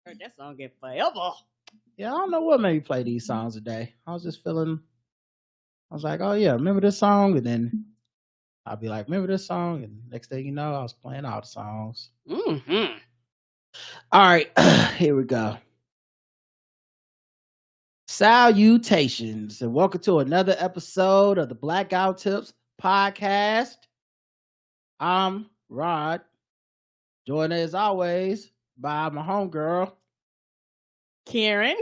Heard that song get forever. Yeah, I don't know what made me play these songs today. I was just feeling. I was like, oh yeah, remember this song, and then I'll be like, remember this song, and next thing you know, I was playing all the songs. Mm-hmm. All right, here we go. Salutations, and welcome to another episode of the Blackout Tips podcast. I'm Rod, joined as always by my homegirl, Karen.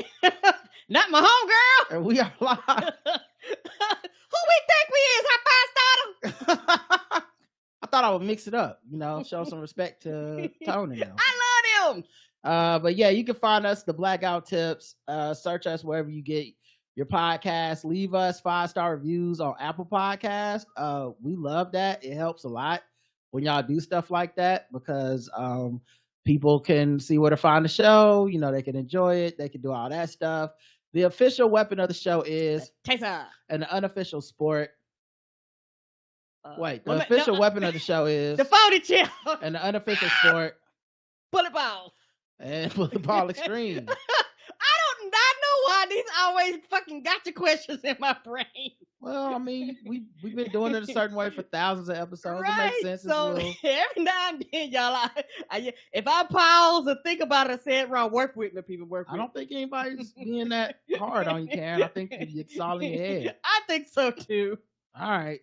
Not my homegirl. and we are live. Who we think we is? High five starter. I thought I would mix it up, show some respect to Tony. I love him. But yeah, you can find us, the Blackout Tips. Search us wherever you get your podcast. Leave us 5-star reviews on Apple Podcast. We love that. It helps a lot when y'all do stuff like that because people can see where to find the show. They can enjoy it. They can do all that stuff. The official weapon of the show is Taser. And the unofficial sport. The official weapon of the show is the folded chair. And the unofficial sport, bullet ball. And bullet ball extreme. I know why these always fucking gotcha questions in my brain. Well, I mean, we've been doing it a certain way for thousands of episodes. Right. It makes sense. So every now and then, y'all, if I pause and think about it and say it wrong, work with me, people. Work with me. I don't think anybody's being that hard on you, Karen. I think it's all in your head. I think so too. All right.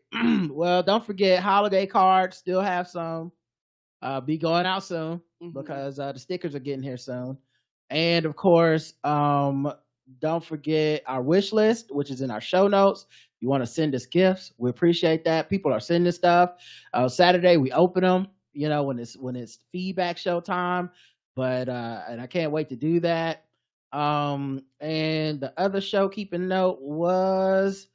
Well, don't forget holiday cards. Still have some. Be going out soon because the stickers are getting here soon. And of course, don't forget our wish list, which is in our show notes. You want to send us gifts, we appreciate that. People are sending stuff. Saturday we open them, when it's feedback show time. But and I can't wait to do that. And the other show, keep a note, was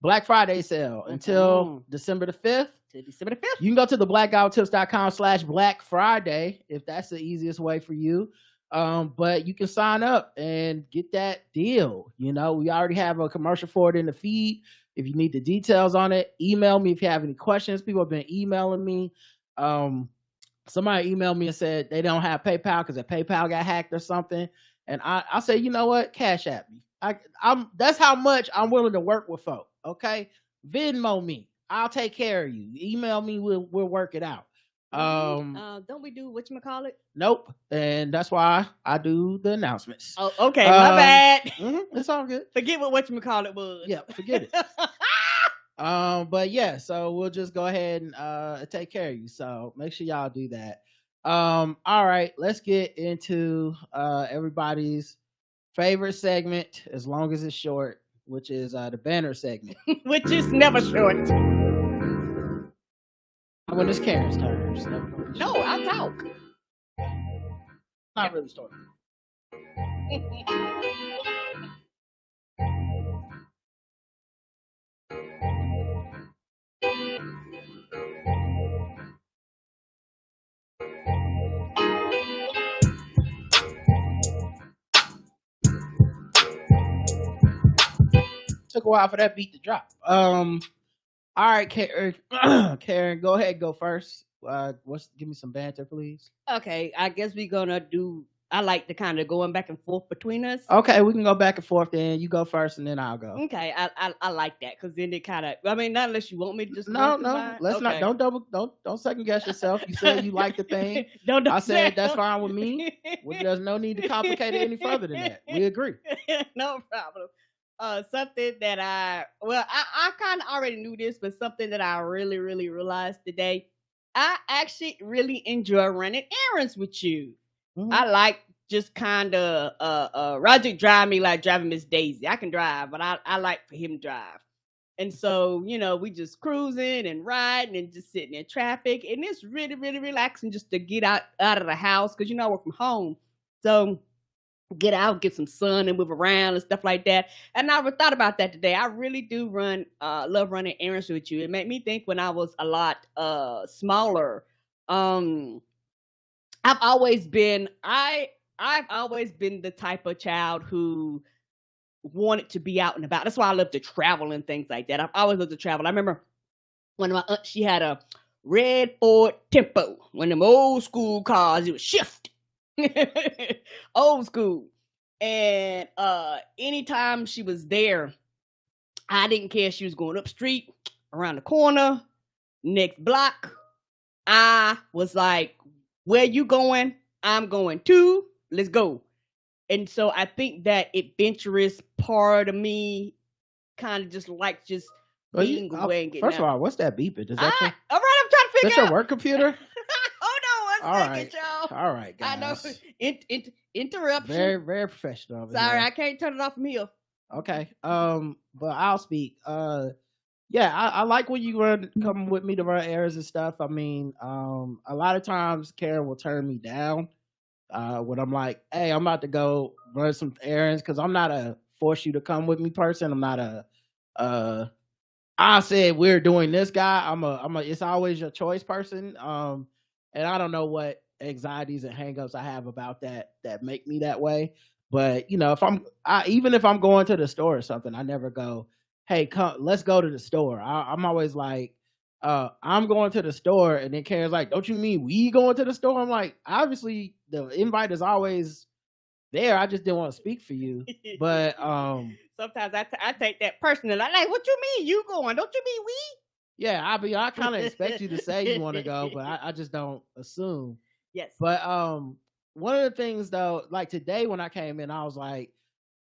Black Friday sale until December the 5th. December the 5th. You can go to the blackouttips.com/Black Friday if that's the easiest way for you. But you can sign up and get that deal. We already have a commercial for it in the feed. If you need the details on it, email me if you have any questions. People have been emailing me. Somebody emailed me and said they don't have PayPal because their PayPal got hacked or something. And I say, you know what? Cash at me. That's how much I'm willing to work with folk. Okay, Venmo me. I'll take care of you. Email me. We'll work it out. Don't we do whatchamacallit? Nope. And that's why I do the announcements. Oh, okay. My bad. It's all good. Forget what whatchamacallit was. Yeah, forget it. But yeah, so we'll just go ahead and take care of you. So make sure y'all do that. All right, let's get into everybody's favorite segment, as long as it's short, which is the banter segment. Which is never short. When it's Karen's turn. No, I talk. Not really short. Took a while for that beat to drop. All right, Karen, go ahead, go first. Give me some banter, please. Okay, I guess we're gonna do. I like the kind of going back and forth between us. Okay, we can go back and forth. Then you go first, and then I'll go. Okay, I like that because then it kind of. I mean, not unless you want me to just. No. Let's not. Don't second guess yourself. You said you like the thing. I said that's fine with me. There's no need to complicate it any further than that. We agree. No problem. Something that I kind of already knew this, but something that I really, really realized today. I actually really enjoy running errands with you. Mm-hmm. I like just kind of Roger drive me like driving Miss Daisy. I can drive, but I like for him to drive. And so, we just cruising and riding and just sitting in traffic. And it's really, really relaxing just to get out of the house because, I work from home. So get out, get some sun and move around and stuff like that. And I thought about that today. I really do love running errands with you. It made me think when I was a lot smaller. I've always been the type of child who wanted to be out and about. That's why I love to travel and things like that. I've always loved to travel. I remember when my aunt, she had a red Ford Tempo, one of them old school cars. It was shift. Old school. And anytime she was there, I didn't care if she was going up street, around the corner, next block. I was like, where you going? I'm going too. Let's go. And so I think that adventurous part of me kind of just like being away and getting First out. of all, what's that beeping? Is that all right, I'm trying to figure out your work computer? Hold on one second, y'all. All right, guys. I know. Interruption. Very, very professional. Sorry, I can't turn it off from here. Okay. But I'll speak. Yeah, I like when you come with me to run errands and stuff. I mean, a lot of times Karen will turn me down when I'm like, hey, I'm about to go run some errands, because I'm not a force you to come with me person. I'm not a I said we're doing this guy. I'm a it's always your choice person. And I don't know what anxieties and hangups I have about that make me that way. But even if I'm going to the store or something, I never go, hey, come, let's go to the store. I'm always like, I'm going to the store, and then Karen's like, don't you mean we going to the store? I'm like, obviously the invite is always there. I just didn't want to speak for you. But sometimes I take that personally. I'm like, what you mean you going? Don't you mean we? Yeah, I kind of expect you to say you want to go, but I just don't assume. Yes. But one of the things though, like today when I came in, I was like,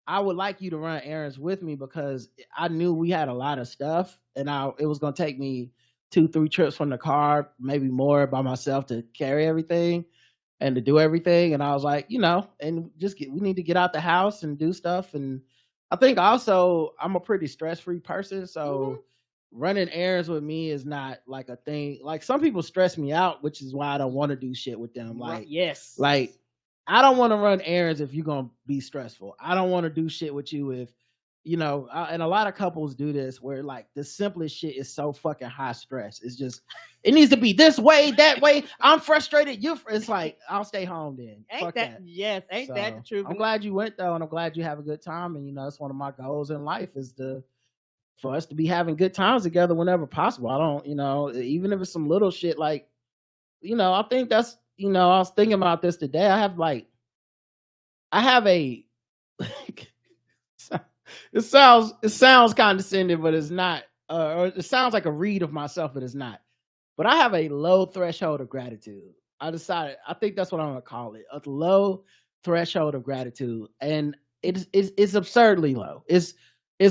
I would like you to run errands with me, because I knew we had a lot of stuff, and it was gonna take me 2-3 trips from the car, maybe more, by myself to carry everything and to do everything. And I was like, and we need to get out the house and do stuff. And I think also I'm a pretty stress-free person, so running errands with me is not like a thing. Like, some people stress me out, which is why I don't want to do shit with them. Like, yes, like I don't want to run errands if you're gonna be stressful. I don't want to do shit with you if and a lot of couples do this, where like the simplest shit is so fucking high stress. It's just, it needs to be this way, that way. I'm frustrated. It's like, I'll stay home then. Ain't that. Yes, ain't that the truth? I'm glad you went though, and I'm glad you have a good time. And it's one of my goals in life is for us to be having good times together whenever possible. I don't, even if it's some little shit, like, I think that's, I was thinking about this today. I have a it sounds condescending, but it's not, or it sounds like a read of myself, but it's not. But I have a low threshold of gratitude. I think that's what I'm gonna call it, a low threshold of gratitude. And it's absurdly low. It's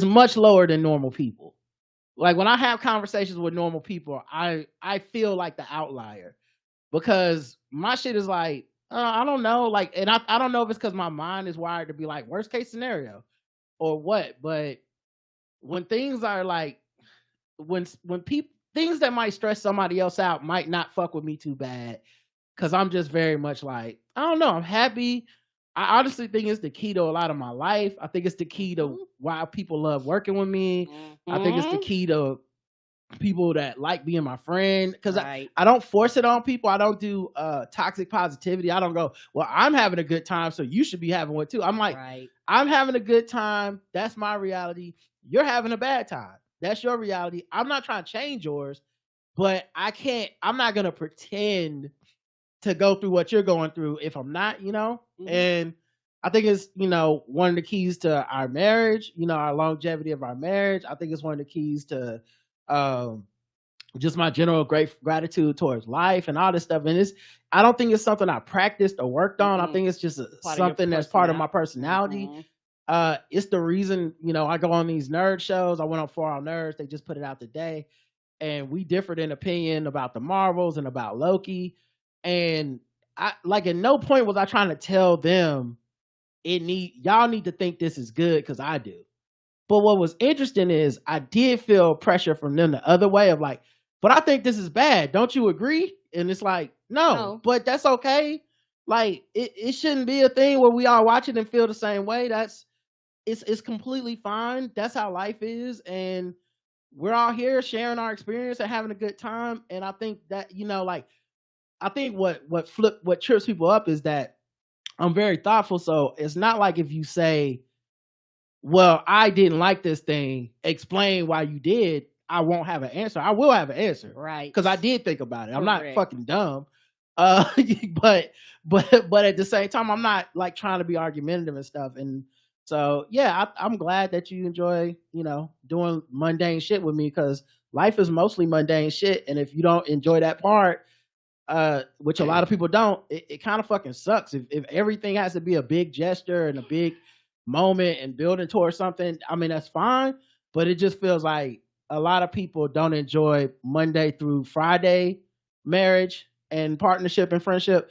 much lower than normal people. Like, when I have conversations with normal people, I feel like the outlier, because my shit is like, I don't know, like, and I don't know if it's because my mind is wired to be like worst case scenario or what, but when things are like, when people, things that might stress somebody else out might not fuck with me too bad, because I'm just very much like, I don't know, I'm happy. I honestly think it's the key to a lot of my life. I think it's the key to why people love working with me. I think it's the key to people that like being my friend, because I don't force it on people. I don't do toxic positivity. I don't go, well, I'm having a good time, so you should be having one too. I'm like, I'm having a good time. That's my reality. You're having a bad time. That's your reality. I'm not trying to change yours, but I'm not going to pretend to go through what you're going through if I'm not, And I think it's, one of the keys to our marriage, our longevity of our marriage. I think it's one of the keys to just my general gratitude towards life and all this stuff. And I don't think it's something I practiced or worked on. I think it's just something that's part of my personality. It's the reason, I go on these nerd shows. I went on 4 Hour Nerds. They just put it out today. And we differed in opinion about the Marvels and about Loki. And I, like, at no point was I trying to tell them y'all need to think this is good because I do. But what was interesting is I did feel pressure from them the other way of like, but I think this is bad. Don't you agree? And it's like, no. But that's okay. Like, it shouldn't be a thing where we all watch it and feel the same way. It's completely fine. That's how life is. And we're all here sharing our experience and having a good time. And I think that, I think what trips people up is that I'm very thoughtful. So it's not like if you say, well, I didn't like this thing, explain why you did, I won't have an answer. I will have an answer. Right. Because I did think about it. I'm not fucking dumb. Uh, but but at the same time, I'm not like trying to be argumentative and stuff. And so yeah, I'm glad that you enjoy doing mundane shit with me because life is mostly mundane shit. And if you don't enjoy that part, which a lot of people don't, it kind of fucking sucks. If everything has to be a big gesture and a big moment and building towards something, I mean that's fine. But it just feels like a lot of people don't enjoy Monday through Friday marriage and partnership and friendship,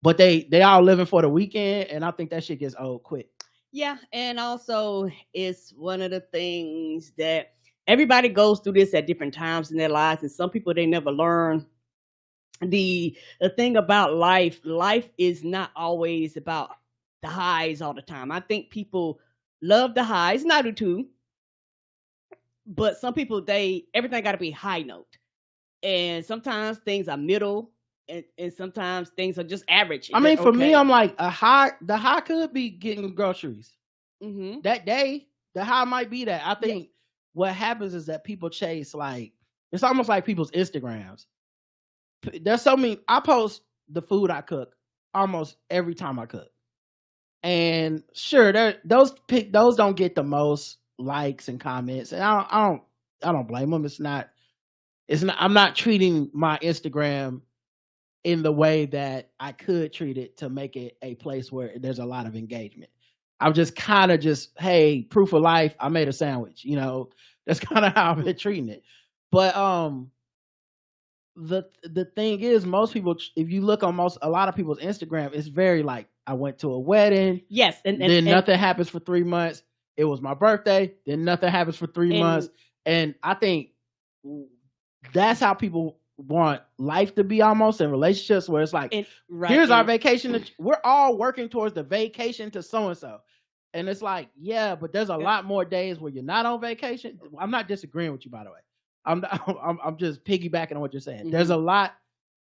but they all living for the weekend, and I think that shit gets old quick. Yeah, and also it's one of the things that everybody goes through this at different times in their lives, and some people they never learn the thing about life is not always about the highs all the time. I think people love the highs, and I do too. But some people everything got to be high note, and sometimes things are middle, and sometimes things are just average. I mean, for me, I'm like the high could be getting groceries. Mm-hmm. That day, the high might be that. I think what happens is that people chase it's almost like people's Instagrams. There's so many. I post the food I cook almost every time I cook, and sure, those don't get the most likes and comments, and I don't blame them. It's not. I'm not treating my Instagram in the way that I could treat it to make it a place where there's a lot of engagement. I'm just kind of hey, proof of life. I made a sandwich. That's kind of how I've been treating it. But the thing is, most people, if you look on a lot of people's Instagram, it's very like, I went to a wedding. Yes. And then nothing happens for 3 months. It was my birthday. Then nothing happens for 3 months. And I think that's how people want life to be, almost in relationships, where it's like, here's our vacation. We're all working towards the vacation to so-and-so. And it's like, yeah, but there's a lot more days where you're not on vacation. I'm not disagreeing with you, by the way. I'm just piggybacking on what you're saying. Mm-hmm.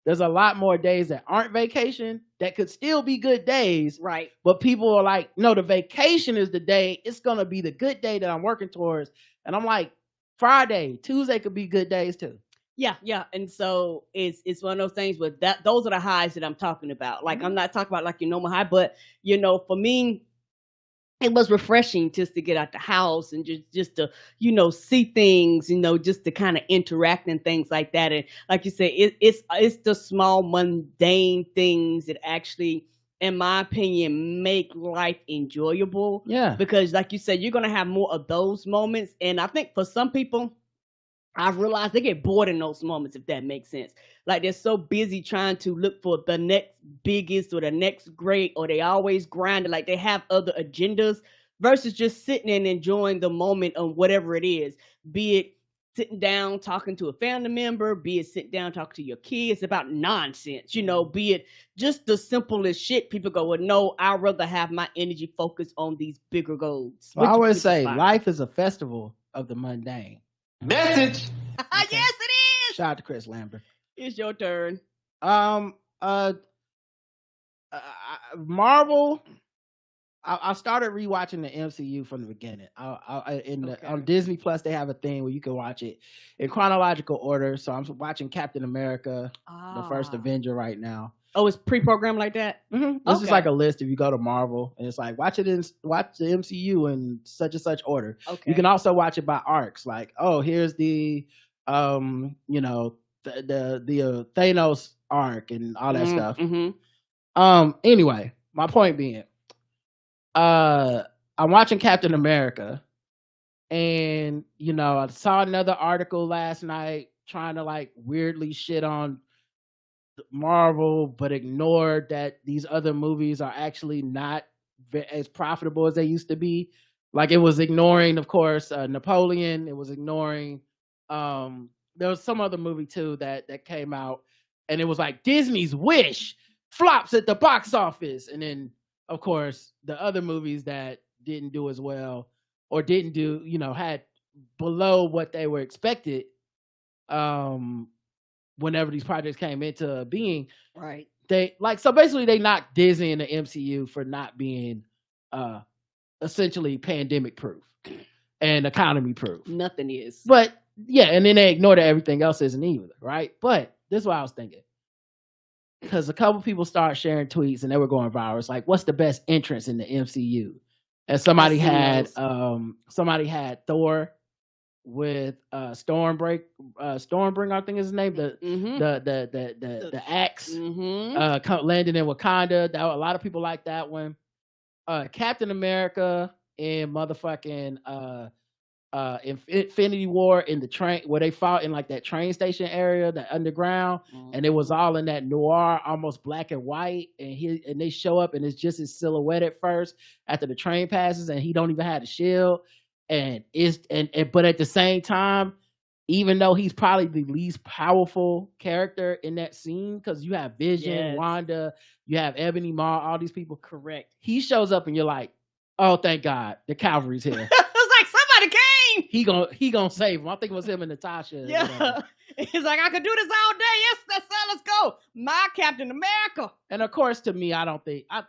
There's a lot more days that aren't vacation that could still be good days. Right. But people are like, no, the vacation is the day. It's going to be the good day that I'm working towards. And I'm like, Friday, Tuesday could be good days too. Yeah. And so it's one of those things where those are the highs that I'm talking about. Like, mm-hmm. I'm not talking about like your normal high, but for me, it was refreshing just to get out the house and just to, see things, just to kind of interact and things like that. And like you said, it's the small mundane things that actually, in my opinion, make life enjoyable. Yeah. Because like you said, you're going to have more of those moments. And I think for some people, I've realized they get bored in those moments, if that makes sense. Like, they're so busy trying to look for the next biggest or the next great, or they always grinding, like they have other agendas versus just sitting and enjoying the moment of whatever it is. Be it sitting down talking to a family member, be it sitting down talking to your kids about nonsense, be it just the simplest shit. People go, well, no, I'd rather have my energy focused on these bigger goals. Well, I always say life is a festival of the mundane. Message. Okay. Yes, it is. Shout out to Chris Lambert. It's your turn. Marvel. I started rewatching the MCU from the beginning. On Disney Plus, they have a thing where you can watch it in chronological order. So I'm watching Captain America, the first Avenger, right now. Oh, it's pre-programmed like that? Mm-hmm. This is like a list. If you go to Marvel, and it's like, watch the MCU in such and such order. Okay. You can also watch it by arcs. Like, oh, here's the the Thanos arc and all that stuff. Mm-hmm. Anyway, my point being, I'm watching Captain America, and I saw another article last night trying to like weirdly shit on Marvel, but ignored that these other movies are actually not as profitable as they used to be. Like, it was ignoring, of course, Napoleon. It was ignoring there was some other movie too that came out, and it was like Disney's Wish flops at the box office. And then of course the other movies that didn't do as well, or didn't do, had below what they were expected whenever these projects came into being. Right. So basically they knocked Disney and the MCU for not being essentially pandemic proof and economy proof. Nothing is. But yeah, and then they ignored that everything else isn't either, right? But this is what I was thinking. because a couple people started sharing tweets and they were going viral. It's like, what's the best entrance in the MCU? And somebody had Thor with Stormbringer, I think is his name. The axe landing in Wakanda. A lot of people like that one. Captain America and motherfucking Infinity War in the train where they fought in like that train station area, the underground, and it was all in that noir, almost black and white. And they show up and it's just his silhouette at first after the train passes, and he don't even have a shield. But at the same time, even though he's probably the least powerful character in that scene, because you have Vision, Wanda, you have Ebony Maw, all these people. Correct. He shows up and you're like, oh, thank God, the cavalry's here. It's like somebody came. He gonna save him. I think it was him and Natasha. Yeah. He's like, I could do this all day. Yes, let's go. My Captain America. And of course, to me, I don't think I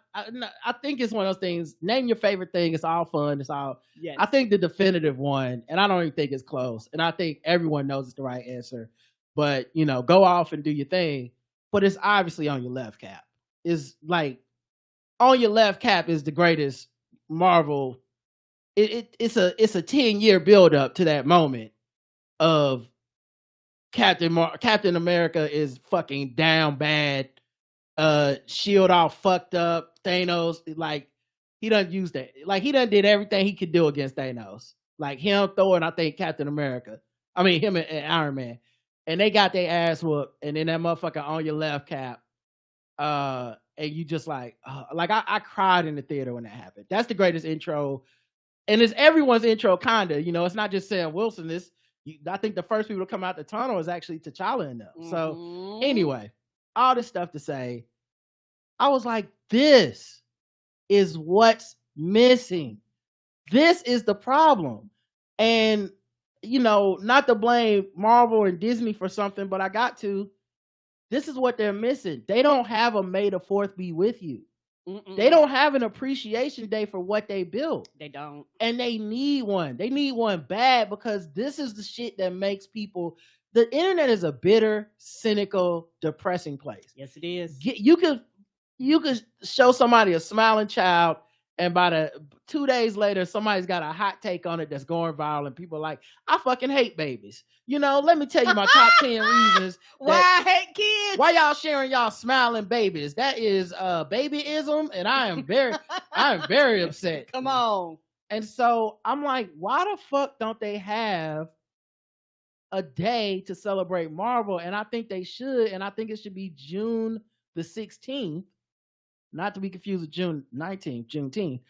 think it's one of those things. Name your favorite thing. It's all fun. It's all. Yes. I think the definitive one, and I don't even think it's close. And I think everyone knows it's the right answer. But go off and do your thing. But it's obviously on your left cap. Is like on your left cap is the greatest Marvel. It's a 10-year build up to that moment of Captain America is fucking down bad, shield all fucked up. Thanos, like he done used that, like he done did everything he could do against Thanos. Like him, Thor, and I think Captain America. I mean him and Iron Man, and they got their ass whooped. And then that motherfucker on your left cap, and you just like I cried in the theater when that happened. That's the greatest intro, and it's everyone's intro, kinda. It's not just Sam Wilson. I think the first people to come out the tunnel is actually T'Challa in them. So anyway, all this stuff to say, I was like, this is what's missing. This is the problem. And, not to blame Marvel and Disney for something, but I got to. This is what they're missing. They don't have a May the 4th be with you. They don't have an appreciation day for what they built. They don't. And they need one. They need one bad, because this is the shit that makes people. The internet is a bitter, cynical, depressing place. Yes, it is. You could show somebody a smiling child, and by the 2 days later, somebody's got a hot take on it that's going viral, and people are like, I fucking hate babies. Let me tell you my top 10 reasons why I hate kids. Why y'all sharing y'all smiling babies? That is babyism, and I am very upset. Come on. And so I'm like, why the fuck don't they have a day to celebrate Marvel? And I think they should, and I think it should be June the 16th, not to be confused with June 19th, Juneteenth.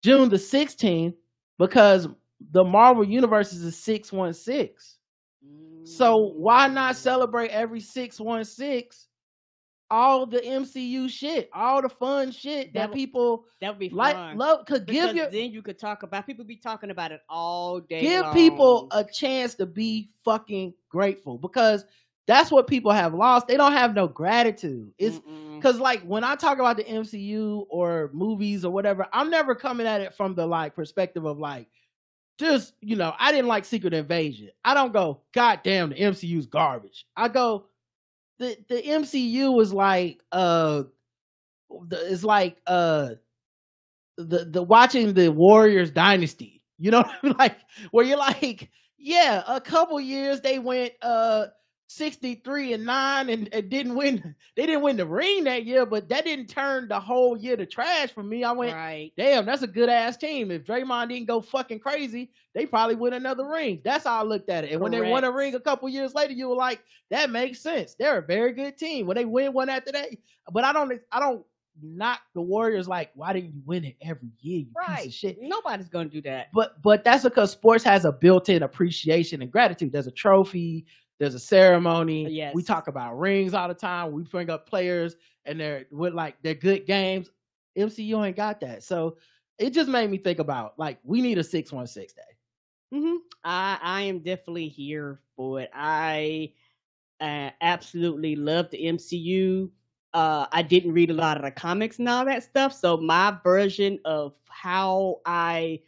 June the 16th, because the Marvel universe is a 616. So why not celebrate every 616 all the MCU shit, all the fun shit that people that would be fun. Love could give you. Then you could talk about. People be talking about it all day. Give long. People a chance to be fucking grateful, because that's what people have lost. They don't have no gratitude. It's because like when I talk about the MCU or movies or whatever, I'm never coming at it from the like perspective of like, just, I didn't like Secret Invasion. I don't go, God damn, the MCU's garbage. I go, the MCU is like, the watching the Warriors dynasty. Like where you're like, yeah, a couple years they went 63-9 and didn't win. They didn't win the ring that year, but that didn't turn the whole year to trash for me. I went, right. Damn, that's a good ass team. If Draymond didn't go fucking crazy, they probably win another ring. That's how I looked at it. And Correct. When they won a ring a couple years later, you were like, that makes sense. They're a very good team. When they win one after that, but I don't knock the Warriors like, why didn't you win it every year? You piece of shit. Nobody's gonna do that. But that's because sports has a built-in appreciation and gratitude. There's a trophy. There's a ceremony. Yes. We talk about rings all the time. We bring up players and they're good games. MCU ain't got that. So it just made me think about like, we need a 616 day. Mm-hmm. I am definitely here for it. I absolutely love the MCU. I didn't read a lot of the comics and all that stuff. So my version of how I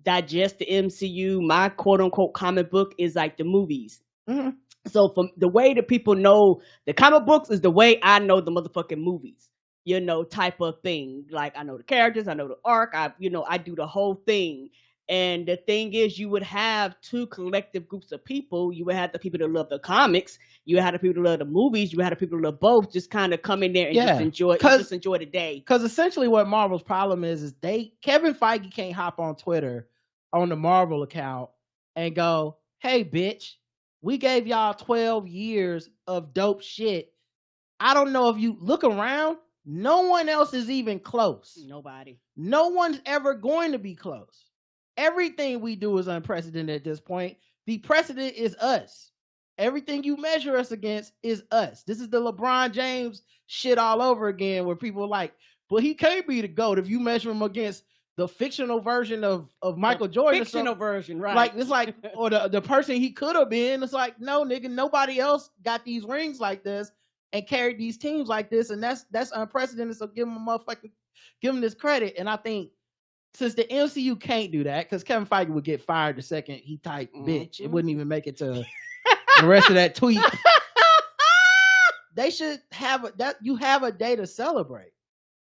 digest the MCU, my quote unquote comic book is like the movies. Mm-hmm. So from the way that people know the comic books is the way I know the motherfucking movies, type of thing. Like I know the characters, I know the arc, I do the whole thing. And the thing is, you would have two collective groups of people. You would have the people that love the comics. You would have the people that love the movies. You would have the people that love both. Just kind of come in there and just enjoy the day. Because essentially, what Marvel's problem is Kevin Feige can't hop on Twitter on the Marvel account and go, "Hey, bitch, we gave y'all 12 years of dope shit. I don't know if you look around. No one else is even close. Nobody. No one's ever going to be close. Everything we do is unprecedented at this point. The precedent is us. Everything you measure us against is us. This is the LeBron James shit all over again, where people are like, but he can't be the GOAT if you measure him against the fictional version of Michael Jordan. Fictional version, right. Like, it's like, or the person he could have been. It's like, no, nigga, nobody else got these rings like this and carried these teams like this, and that's unprecedented. So give him this credit. And I think since the MCU can't do that, because Kevin Feige would get fired the second he typed bitch. It wouldn't even make it to the rest of that tweet. They should have you have a day to celebrate.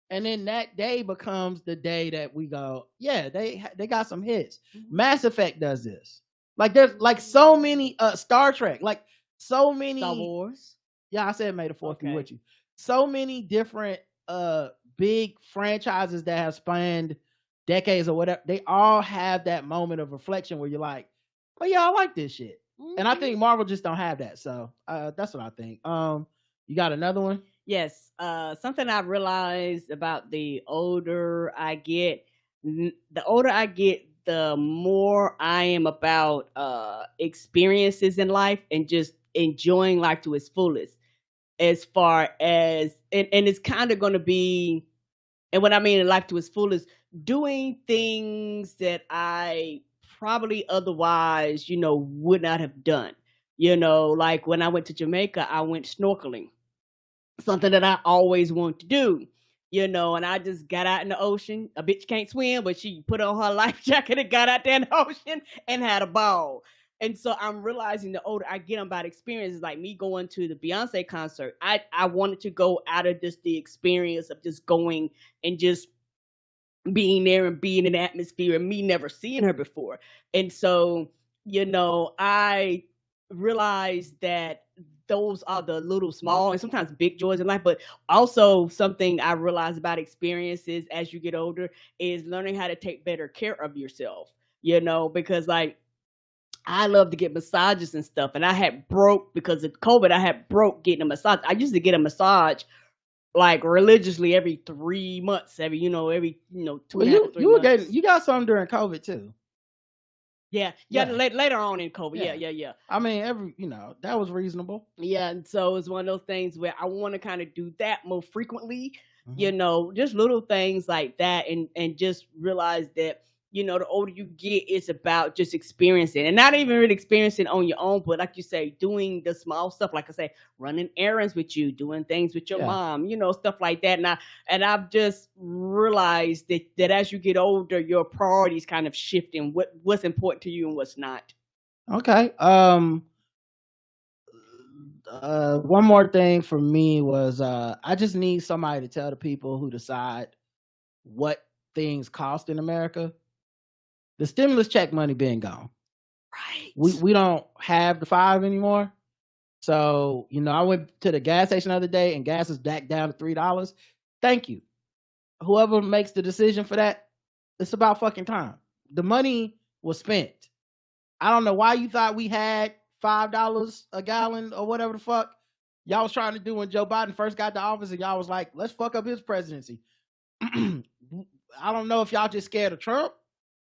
And then that day becomes the day that we go, yeah, they got some hits. Mass Effect does this. Like there's like so many Star Trek, like so many Star Wars. Yeah, I said May the 4th be with you. So many different big franchises that have spanned decades or whatever. They all have that moment of reflection where you're like, oh yeah, I like this shit. And I think Marvel just don't have that. So that's what I think. You got another one? Yes. Something I realized about the older I get, the more I am about experiences in life and just enjoying life to its fullest. As far as, and it's kind of going to be, and what I mean in life to its fullest, doing things that I probably otherwise, would not have done. Like when I went to Jamaica, I went snorkeling. Something that I always wanted to do, and I just got out in the ocean. A bitch can't swim, but she put on her life jacket and got out there in the ocean and had a ball. And so I'm realizing the older I get, I'm about experiences. Like me going to the Beyonce concert. I wanted to go out of just the experience of just going and just being there and being in the atmosphere and me never seeing her before. And so, I realized that those are the little small and sometimes big joys in life, but also something I realized about experiences as you get older is learning how to take better care of yourself, because like I love to get massages and stuff. And I had broke because of COVID. I had broke getting a massage. I used to get a massage like religiously every 3 months, every 2 well, months. You got some during COVID too. Yeah. Later on in COVID. Yeah. I mean, that was reasonable. Yeah, and so it's one of those things where I want to kind of do that more frequently. Just little things like that, and just realize that the older you get, it's about just experiencing, and not even really experiencing on your own, but like you say, doing the small stuff. Like I say, running errands with you, doing things with your mom, stuff like that. And I've just realized that as you get older, your priorities kind of shift in what's important to you and what's not. Okay. One more thing for me was I just need somebody to tell the people who decide what things cost in America. The stimulus check money been gone. Right. We don't have the 5 anymore. So, I went to the gas station the other day and gas is back down to $3. Thank you. Whoever makes the decision for that, it's about fucking time. The money was spent. I don't know why you thought we had $5 a gallon or whatever the fuck y'all was trying to do when Joe Biden first got to office, and y'all was like, let's fuck up his presidency. I don't know if y'all just scared of Trump.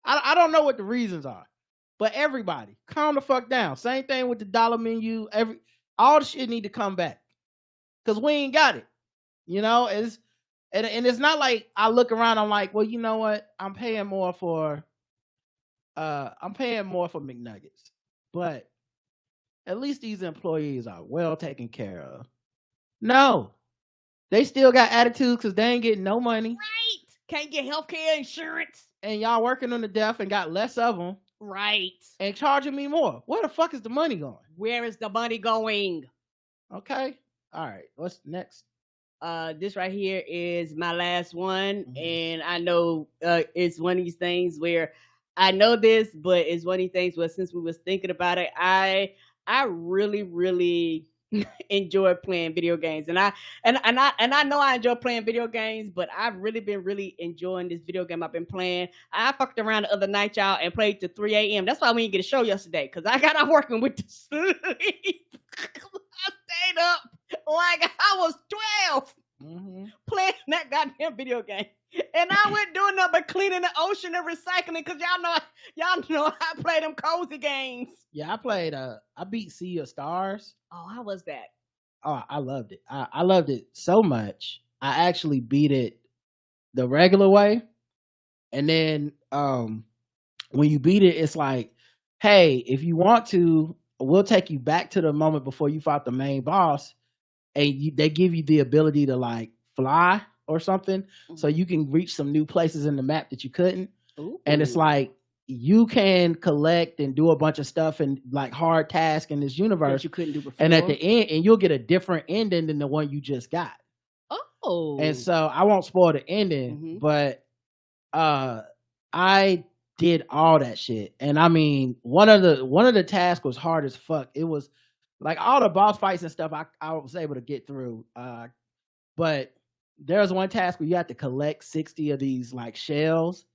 I don't know what the reasons are, but everybody calm the fuck down. Same thing with the dollar menu. All the shit need to come back because we ain't got it. And it's not like I look around. I'm like, well, you know what? I'm paying more for McNuggets, but at least these employees are well taken care of. No, they still got attitudes because they ain't getting no money. Right. Can't get healthcare insurance. And y'all working on the deaf and got less of them. Right. and charging me more. Where the fuck is the money going? Where is the money going? Okay. All right. What's next? This right here is my last one, and I know it's one of these things where I know this, but it's one of these things where since we was thinking about it, I really enjoy playing video games, and I know I enjoy playing video games, but I've really been enjoying this video game I've been playing. I fucked around the other night, y'all, and played to 3 a.m. That's why we didn't get a show yesterday, because I got out working with the sleep. I stayed up like I was 12 playing that goddamn video game. And I went doing nothing but cleaning the ocean and recycling, because y'all know I play them cozy games. Yeah, I beat Sea of Stars. Oh, how was that? Oh, I loved it. I loved it so much. I actually beat it the regular way. And then when you beat it, it's like, hey, if you want to, we'll take you back to the moment before you fought the main boss, and they give you the ability to like fly or something, so you can reach some new places in the map that you couldn't. Ooh. And it's like you can collect and do a bunch of stuff and like hard tasks in this universe that you couldn't do before. And at the end, and you'll get a different ending than the one you just got. Oh. And so I won't spoil the ending, but I did all that shit. And I mean, one of the tasks was hard as fuck. It was like all the boss fights and stuff I was able to get through. But there was one task where you had to collect 60 of these like shells.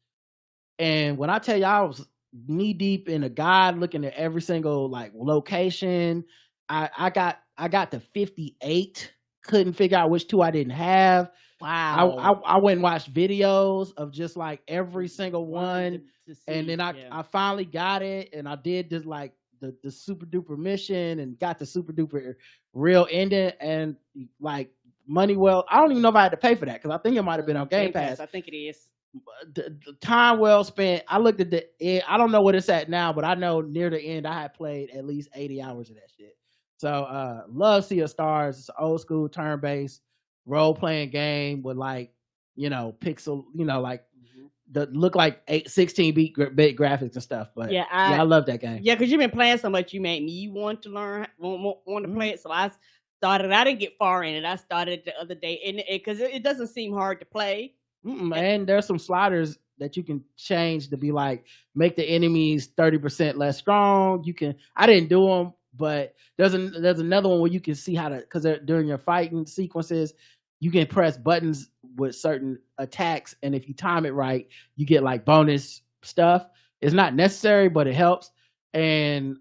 And when I tell you I was knee deep in a guide looking at every single like location, I got to 58. Couldn't figure out which two I didn't have. Wow. I went and watched videos of just like every single one. And then I finally got it, and I did this like the super duper mission and got the super duper real ending, and like money well. I don't even know if I had to pay for that, because I think it might have been on Game Pass. I think it is. The time well spent. I looked at I don't know what it's at now, but I know near the end I had played at least 80 hours of that shit. So love Sea of Stars. It's an old school turn-based role-playing game with like, pixel, like the look like 16-bit graphics and stuff. But I love that game. Yeah, because you've been playing so much, you made me want to learn, want to play it. So I started. I didn't get far in it. I started the other day, and because it doesn't seem hard to play. And there's some sliders that you can change to be like make the enemies 30% less strong. I didn't do them, but there's another one where you can see how to, because during your fighting sequences, you can press buttons with certain attacks, and if you time it right, you get like bonus stuff. It's not necessary, but it helps. And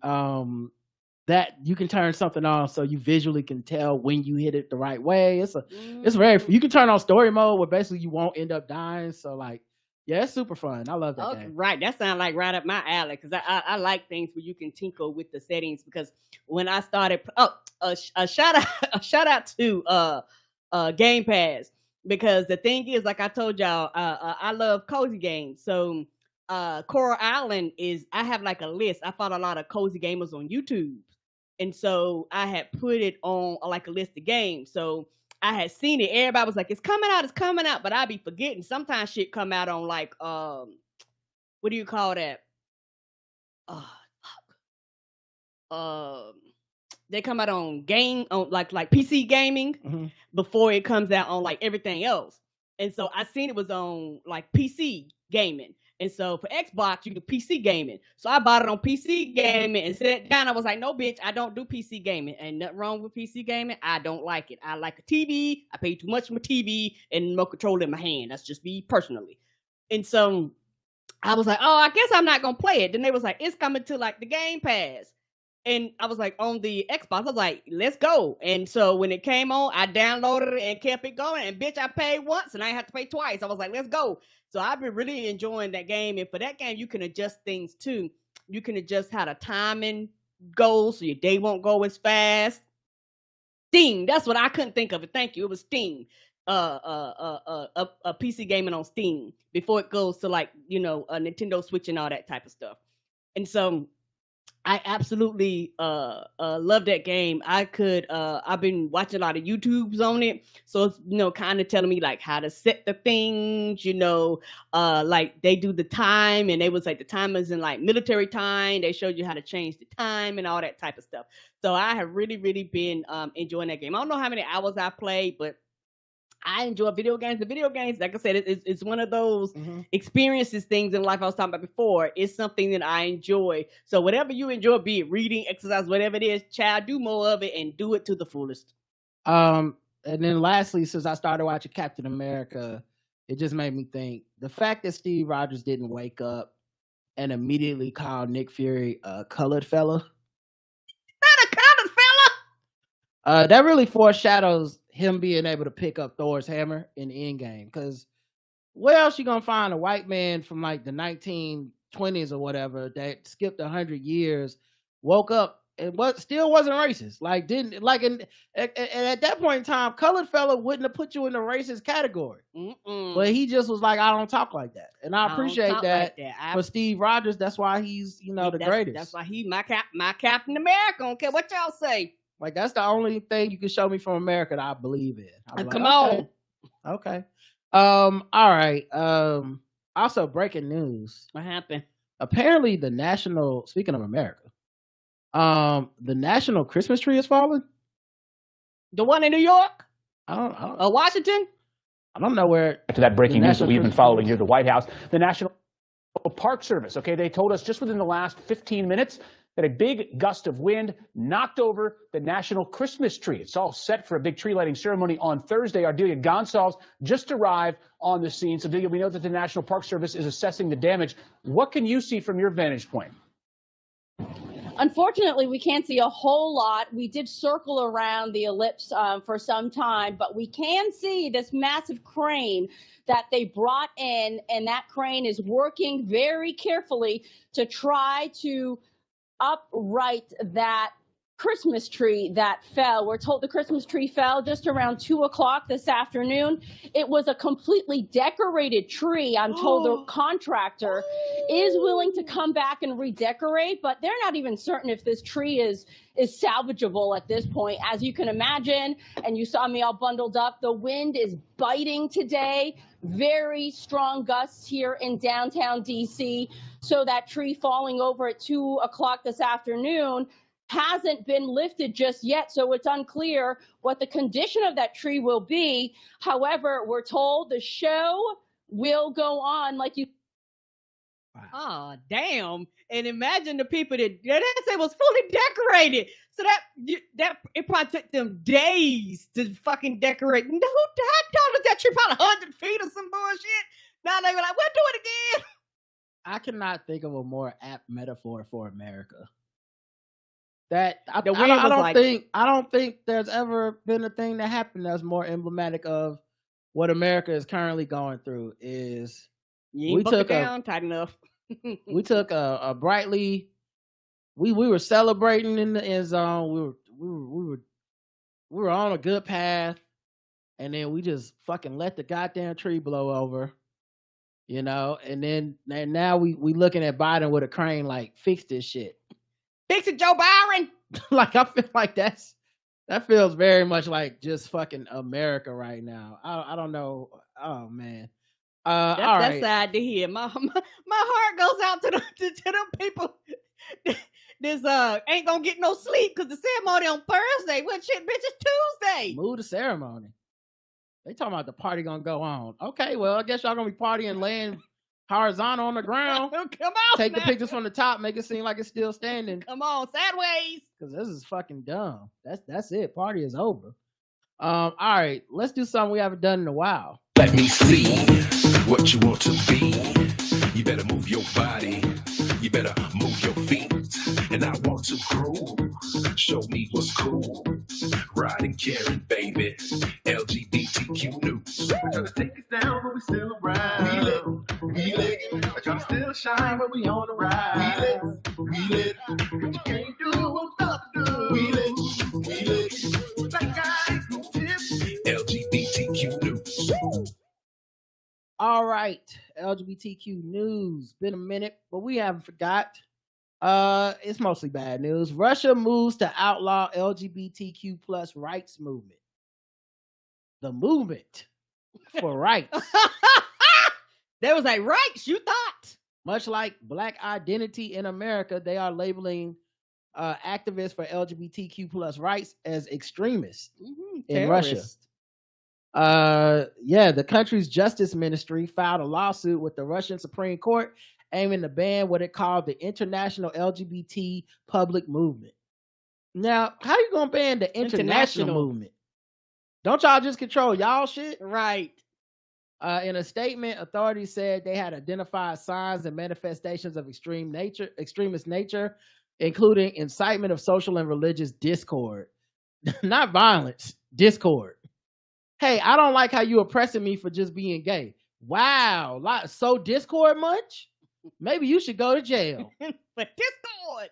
that you can turn something on so you visually can tell when you hit it the right way. It's very, you can turn on story mode where basically you won't end up dying. So like, yeah, it's super fun. I love that game. Right. That sounds like right up my alley, because I like things where you can tinker with the settings, because when I started, a shout out to Game Pass, because the thing is, like I told y'all, I love cozy games. So Coral Island I have like a list. I found a lot of cozy gamers on YouTube. And so I had put it on like a list of games. So I had seen it. Everybody was like, it's coming out. But I be forgetting. Sometimes shit come out on like, what do you call that? They come out on like PC gaming before it comes out on like everything else. And so I seen it was on like PC gaming. And so for Xbox, you do PC gaming. So I bought it on PC gaming and sat down. I was like, no, bitch, I don't do PC gaming. Ain't nothing wrong with PC gaming. I don't like it. I like a TV. I pay too much for my TV and no control in my hand. That's just me personally. And so I was like, oh, I guess I'm not going to play it. Then they was like, it's coming to like the Game Pass. And I was like, on the Xbox, I was like, let's go. And so when it came on, I downloaded it and kept it going. And bitch, I paid once and I had to pay twice. I was like, let's go. So I've been really enjoying that game. And for that game, you can adjust things too. You can adjust how the timing goes so your day won't go as fast. Steam. That's what I couldn't think of it. Thank you. It was Steam. A PC gaming on Steam before it goes to like, a Nintendo Switch and all that type of stuff. And so I absolutely love that game. I've been watching a lot of YouTubes on it. So it's, kind of telling me like how to set the things, like they do the time, and they was like the time is in like military time. They showed you how to change the time and all that type of stuff. So I have really, really been enjoying that game. I don't know how many hours I played, but I enjoy video games. The video games, like I said, it's one of those experiences, things in life I was talking about before. It's something that I enjoy. So whatever you enjoy, be it reading, exercise, whatever it is, child, do more of it and do it to the fullest. And then lastly, since I started watching Captain America, it just made me think the fact that Steve Rogers didn't wake up and immediately call Nick Fury a colored fella. Not a colored fella. That really foreshadows him being able to pick up Thor's hammer in the end game. Because where else you gonna find a white man from like the 1920s or whatever that skipped 100 years, woke up and still wasn't racist? Like didn't like and at that point in time, colored fella wouldn't have put you in the racist category. But he just was like, I don't talk like that, and I appreciate that, for Steve Rogers. That's why he's the greatest. That's why he my Captain America. I don't care what y'all say. Like that's the only thing you can show me from America that I believe in. Come on. Okay. All right. Also breaking news. What happened? Apparently speaking of America, the national Christmas tree is falling. The one in New York? I don't Washington? I don't know where. To that breaking news that we've been following here, the White House, the National Park Service, okay, they told us just within the last 15 minutes that a big gust of wind knocked over the national Christmas tree. It's all set for a big tree lighting ceremony on Thursday. Ardelia Gonsalves just arrived on the scene. So, Delia, we know that the National Park Service is assessing the damage. What can you see from your vantage point? Unfortunately, we can't see a whole lot. We did circle around the ellipse for some time, but we can see this massive crane that they brought in, and that crane is working very carefully to try to upright that Christmas tree that fell. We're told the Christmas tree fell just around 2 o'clock this afternoon. It was a completely decorated tree. I'm told the contractor is willing to come back and redecorate, but they're not even certain if this tree is salvageable at this point. As you can imagine, and you saw me all bundled up, the wind is biting today. Very strong gusts here in downtown DC. So that tree falling over at 2 o'clock this afternoon hasn't been lifted just yet, so it's unclear what the condition of that tree will be. However, we're told the show will go on like you. Oh, damn. And imagine the people that say was fully decorated. So that it probably took them days to fucking decorate. How tall is that tree? Probably 100 feet or some bullshit. Now they were like, we'll do it again. I cannot think of a more apt metaphor for America. I don't think there's ever been a thing that happened that's more emblematic of what America is currently going through. Is we took down tight enough. We took a brightly. We were celebrating in the end zone. We were on a good path, and then we just fucking let the goddamn tree blow over. And now we looking at Biden with a crane like, fix this shit. Fix it, Joe Byron. Like, I feel like that feels very much like just fucking America right now. I don't know. Oh man. That's sad to hear. My heart goes out to them people. This ain't gonna get no sleep because the ceremony on Thursday. What shit, bitch? It's Tuesday. Move the ceremony. They talking about the party gonna go on. Okay, well, I guess y'all gonna be partying laying horizontal on the ground. Come on. Take the pictures from the top, make it seem like it's still standing. Come on, sideways. Because this is fucking dumb. That's it. Party is over. All right, let's do something we haven't done in a while. Let me see what you want to be. You better move your body. You better move your feet. And I want to groove. Show me what's cool. Riding, caring, baby. LGBTQ news. We're trying to take it down, but we still around. We lit. We're trying to still shine, but we on the ride. We lit. What you can't do, won't stop to do. We lit. Black guys, no tips. LGBTQ news. All right, LGBTQ news. Been a minute, but we haven't forgot. It's mostly bad news. Russia moves to outlaw LGBTQ plus rights movement. The movement for rights. There was like rights, you thought. Much like Black identity in America, they are labeling activists for LGBTQ plus rights as extremists in Russia. The country's justice ministry filed a lawsuit with the Russian Supreme Court aiming to ban what it called the international LGBT public movement. Now, how you gonna ban the international movement? Don't y'all just control y'all shit? Right. In a statement, authorities said they had identified signs and manifestations of extremist nature, including incitement of social and religious discord. Not violence, discord. Hey, I don't like how you oppressing me for just being gay. Wow, so discord much? Maybe you should go to jail. For discord.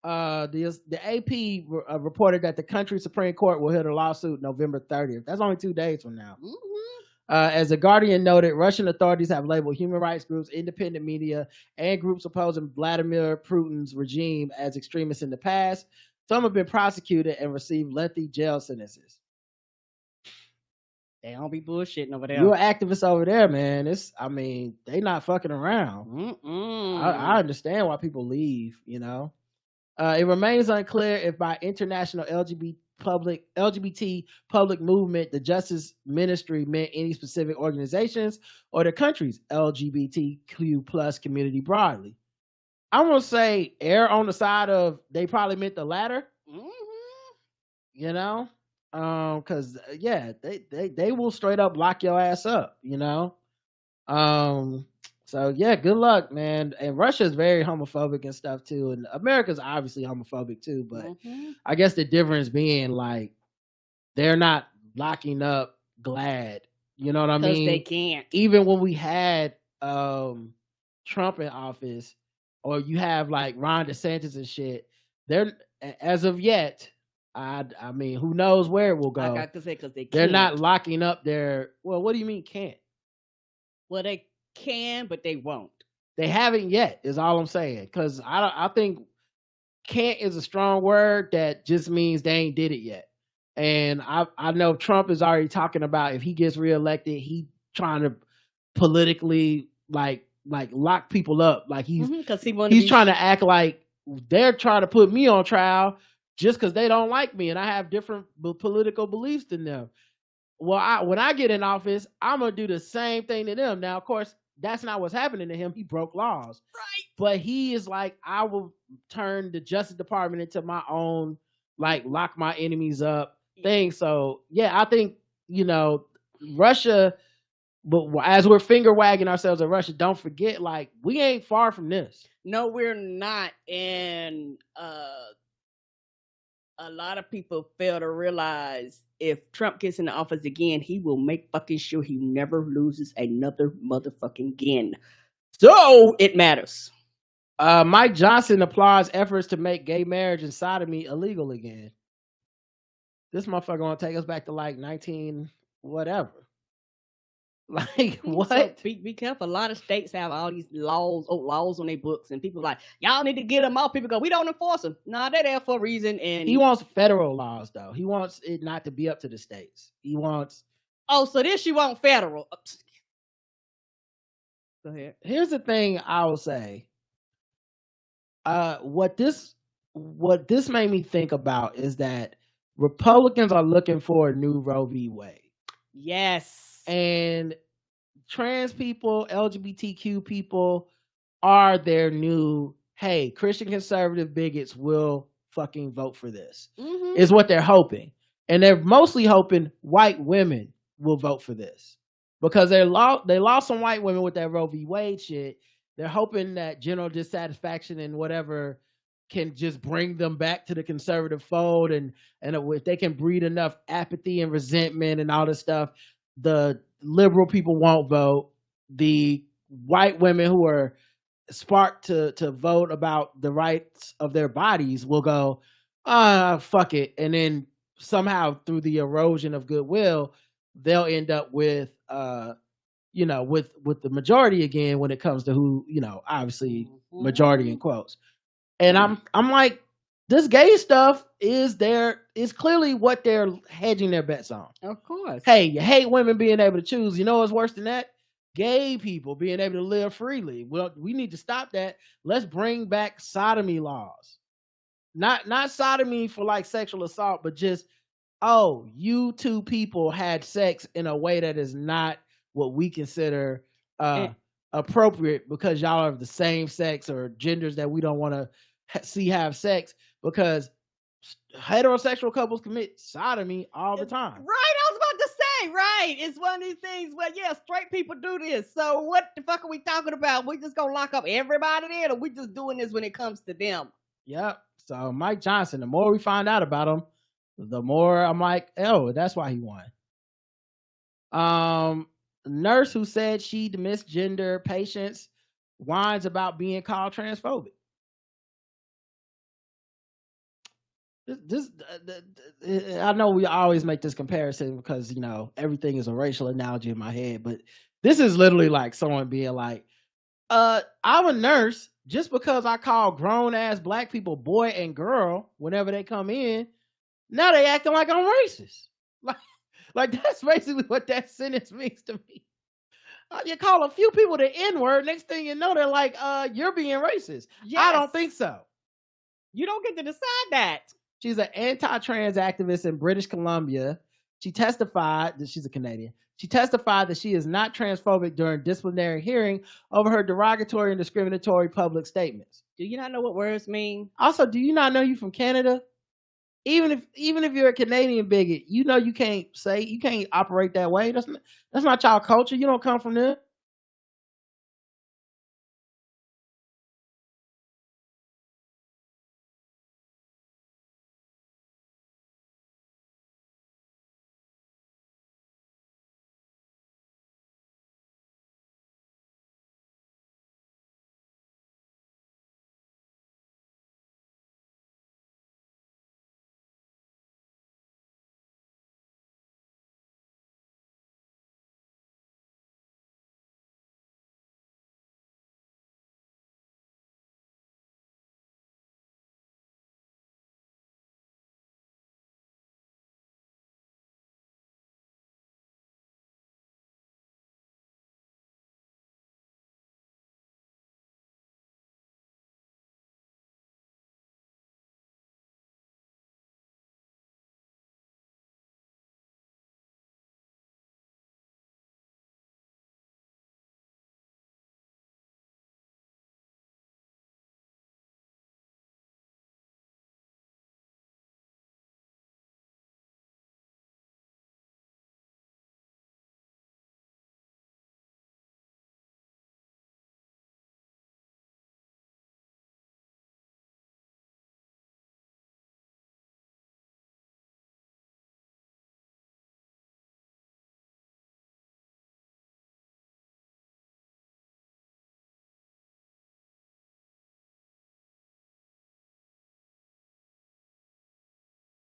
The AP reported that the country's Supreme Court will hear the lawsuit November 30th. That's only 2 days from now. As The Guardian noted, Russian authorities have labeled human rights groups, independent media, and groups opposing Vladimir Putin's regime as extremists in the past. Some have been prosecuted and received lengthy jail sentences. They don't be bullshitting over there. You're activists over there, man. They not fucking around. I understand why people leave, you know. It remains unclear if by international LGBT public movement the Justice Ministry meant any specific organizations or the country's LGBTQ plus community broadly. I'm gonna say err on the side of they probably meant the latter. You know, because they will straight up lock your ass up. You know, so yeah, good luck, man. And Russia is very homophobic and stuff too, and America's obviously homophobic too. But I guess the difference being like they're not locking up GLAAD. You know what I mean? Because they can't. Even when we had Trump in office, or you have like Ron DeSantis and shit, they're as of yet. I mean, who knows where it will go? I got to say because they're not locking up their. Well, what do you mean can't? Well, they can, but they won't. They haven't yet. Is all I'm saying. Because I think can't is a strong word that just means they ain't did it yet. And I know Trump is already talking about if he gets reelected, he trying to politically like lock people up. Like he's trying to act like they're trying to put me on trial just because they don't like me and I have different political beliefs than them. Well, when I get in office, I'm going to do the same thing to them. Now, of course, that's not what's happening to him. He broke laws. Right. But he is like, I will turn the Justice Department into my own, like, lock my enemies up thing. So, yeah, I think, you know, Russia, but as we're finger wagging ourselves at Russia, don't forget, like, we ain't far from this. No, we're not. And a lot of people fail to realize if Trump gets in the office again, he will make fucking sure he never loses another motherfucking again. So it matters. Mike Johnson applauds efforts to make gay marriage and sodomy illegal again. This motherfucker gonna take us back to like 19 whatever. Like what? So be careful. A lot of states have all these laws on their books, and people like, y'all need to get them off. People go, we don't enforce them. Nah, they're there for a reason. And he wants federal laws, though. He wants it not to be up to the states. He wants. Oh, so this you want federal? Go ahead. Here's the thing I will say. What this made me think about is that Republicans are looking for a new Roe v. Wade. Yes. And trans people, LGBTQ people are their new, hey, Christian conservative bigots will fucking vote for this, is what they're hoping. And they're mostly hoping white women will vote for this because they lost some white women with that Roe v. Wade shit. They're hoping that general dissatisfaction and whatever can just bring them back to the conservative fold. And if they can breed enough apathy and resentment and all this stuff, the liberal people won't vote. The white women who are sparked to vote about the rights of their bodies will go, fuck it. And then somehow through the erosion of goodwill, they'll end up with, with the majority again when it comes to who, obviously majority in quotes. And I'm like, this gay stuff is clearly what they're hedging their bets on. Of course. Hey, you hate women being able to choose. You know what's worse than that? Gay people being able to live freely. Well, we need to stop that. Let's bring back sodomy laws. Not sodomy for like sexual assault, but just, oh, you two people had sex in a way that is not what we consider appropriate because y'all are of the same sex or genders that we don't want to see have sex, because heterosexual couples commit sodomy all the time. Right, I was about to say, right. It's one of these things where, yeah, straight people do this. So what the fuck are we talking about? We just gonna lock up everybody then, or we just doing this when it comes to them? Yep. So Mike Johnson, the more we find out about him, the more I'm like, oh, that's why he won. Nurse who said she misgender patients whines about being called transphobic. I know we always make this comparison because, you know, everything is a racial analogy in my head, but this is literally like someone being like, I'm a nurse, just because I call grown ass black people boy and girl whenever they come in, now they acting like I'm racist. Like that's basically what that sentence means to me. You call a few people the N-word, next thing you know, they're like, you're being racist. Yes. I don't think so. You don't get to decide that. She's an anti-trans activist in British Columbia. She testified that she's a Canadian. She testified that she is not transphobic during disciplinary hearing over her derogatory and discriminatory public statements. Do you not know what words mean? Also, do you not know you from Canada? Even if you're a Canadian bigot, you know you can't operate that way. That's not y'all culture. You don't come from there.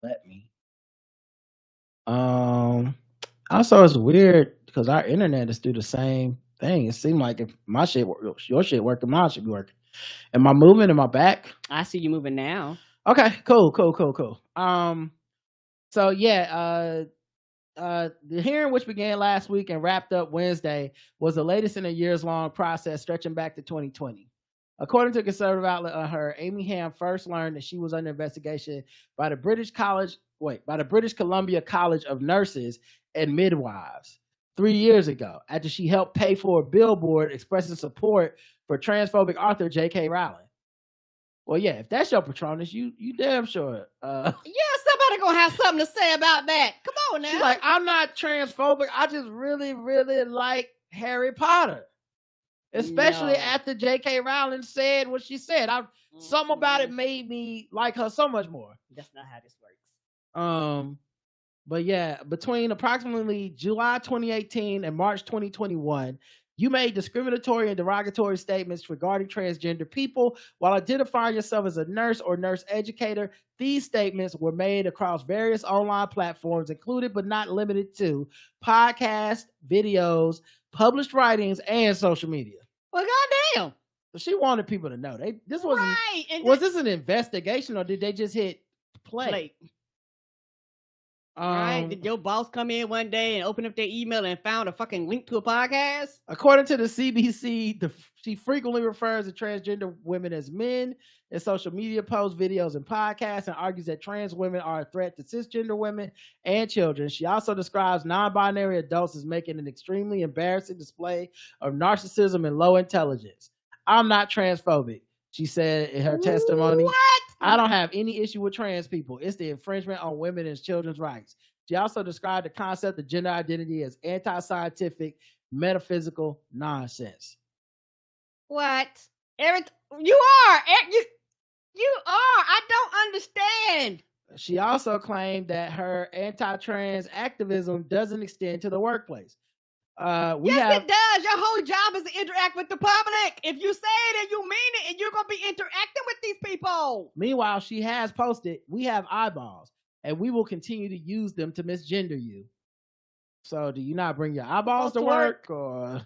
Let me. Also, it's weird because our internet is do the same thing. It seemed like if my shit your shit working, mine should be working. Am I moving? Am I back? I see you moving now. Okay, cool. So yeah, the hearing, which began last week and wrapped up Wednesday, was the latest in a years-long process stretching back to 2020. According to a conservative outlet on her, Amy Ham first learned that she was under investigation by the British Columbia College of Nurses and Midwives 3 years ago, after she helped pay for a billboard expressing support for transphobic author J.K. Rowling. Well, yeah, if that's your Patronus, you damn sure. Yeah, somebody gonna have something to say about that. Come on now. She's like, I'm not transphobic. I just really, really like Harry Potter. Especially after J.K. Rowling said what she said. Something about it made me like her so much more. That's not how this works. But yeah, between approximately July 2018 and March 2021, you made discriminatory and derogatory statements regarding transgender people while identifying yourself as a nurse or nurse educator. These statements were made across various online platforms, included but not limited to podcasts, videos, published writings, and social media. Well, goddamn. She wanted people to know. This wasn't. Right. And Was this an investigation or did they just hit play? Right? Did your boss come in one day and open up their email and found a fucking link to a podcast? According to the CBC, she frequently refers to transgender women as men in social media posts, videos, and podcasts, and argues that trans women are a threat to cisgender women and children. She also describes non-binary adults as making an extremely embarrassing display of narcissism and low intelligence. I'm not transphobic, she said in her testimony. What? I don't have any issue with trans people. It's the infringement on women and children's rights. She also described the concept of gender identity as anti-scientific, metaphysical nonsense. What? You are. I don't understand. She also claimed that her anti-trans activism doesn't extend to the workplace. It does. Your whole job is to interact with the public. If you say it and you mean it, and you're going to be interacting with these people. Meanwhile, she has posted, "We have eyeballs, and we will continue to use them to misgender you." So, do you not bring your eyeballs to work? Or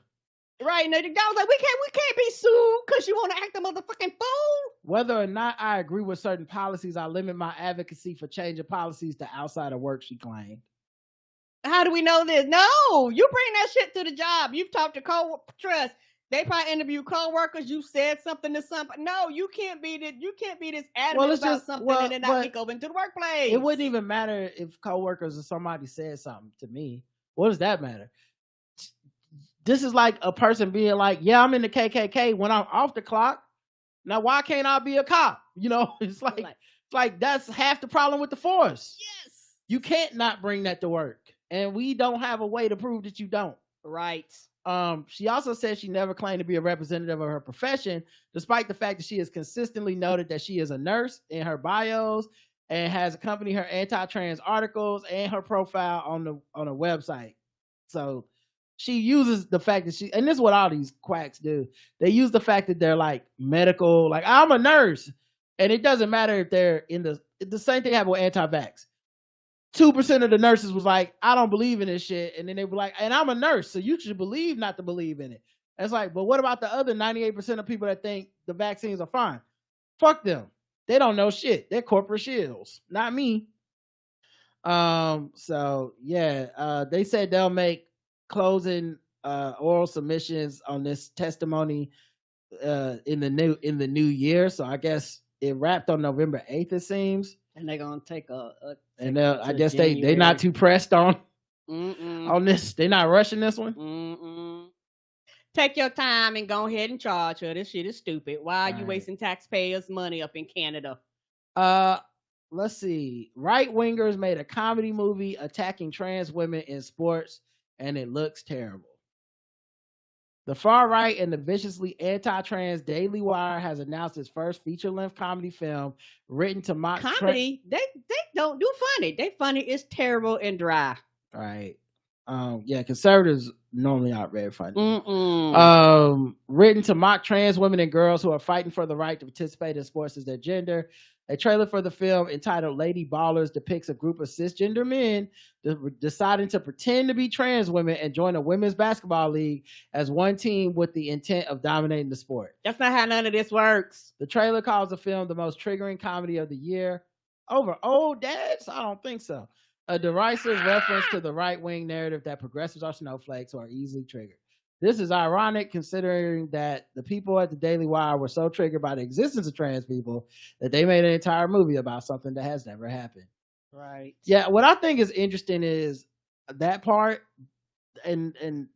right? And the guy was like, "We can't be sued because you want to act a motherfucking fool." Whether or not I agree with certain policies, I limit my advocacy for changing policies to outside of work, she claimed. How do we know this? No, you bring that shit to the job. You've talked to trust. They probably interview co-workers. You said something to somebody. No, you can't be this. You can't be this adamant about something and then not go into the workplace. It wouldn't even matter if co-workers or somebody said something to me. What does that matter? This is like a person being like, "Yeah, I'm in the KKK when I'm off the clock. Now, why can't I be a cop?" It's like that's half the problem with the force. Yes, you can't not bring that to work. And we don't have a way to prove that you don't. Right. She also said she never claimed to be a representative of her profession, despite the fact that she has consistently noted that she is a nurse in her bios and has accompanied her anti-trans articles and her profile on a website. So she uses the fact that and this is what all these quacks do. They use the fact that they're like medical, like I'm a nurse. And it doesn't matter if they're in the same thing happened with anti-vax. 2% of the nurses was like, "I don't believe in this shit." And then they were like, "And I'm a nurse, so you should believe not to believe in it." And it's like, but what about the other 98% of people that think the vaccines are fine? Fuck them. They don't know shit. They're corporate shills, not me. So yeah, they said they'll make closing oral submissions on this testimony in the new year. So I guess it wrapped on November 8th, it seems. And they're gonna take I guess they not too pressed on this. They're not rushing this one. Take your time and go ahead and charge her. This shit is stupid. Why are you wasting taxpayers' money up in Canada? Let's see. Right wingers made a comedy movie attacking trans women in sports, and it looks terrible. The far right and the viciously anti-trans Daily Wire has announced its first feature-length comedy film written to mock comedy. They don't do funny. They funny is terrible and dry. Right. Yeah, conservatives normally aren't very funny. Written to mock trans women and girls who are fighting for the right to participate in sports as their gender. A trailer for the film entitled Lady Ballers depicts a group of cisgender men deciding to pretend to be trans women and join a women's basketball league as one team with the intent of dominating the sport. That's not how none of this works. The trailer calls the film the most triggering comedy of the year. Over old dads? I don't think so. A derisive reference to the right-wing narrative that progressives are snowflakes or are easily triggered. This is ironic considering that the people at the Daily Wire were so triggered by the existence of trans people that they made an entire movie about something that has never happened. Right. Yeah, what I think is interesting is that part and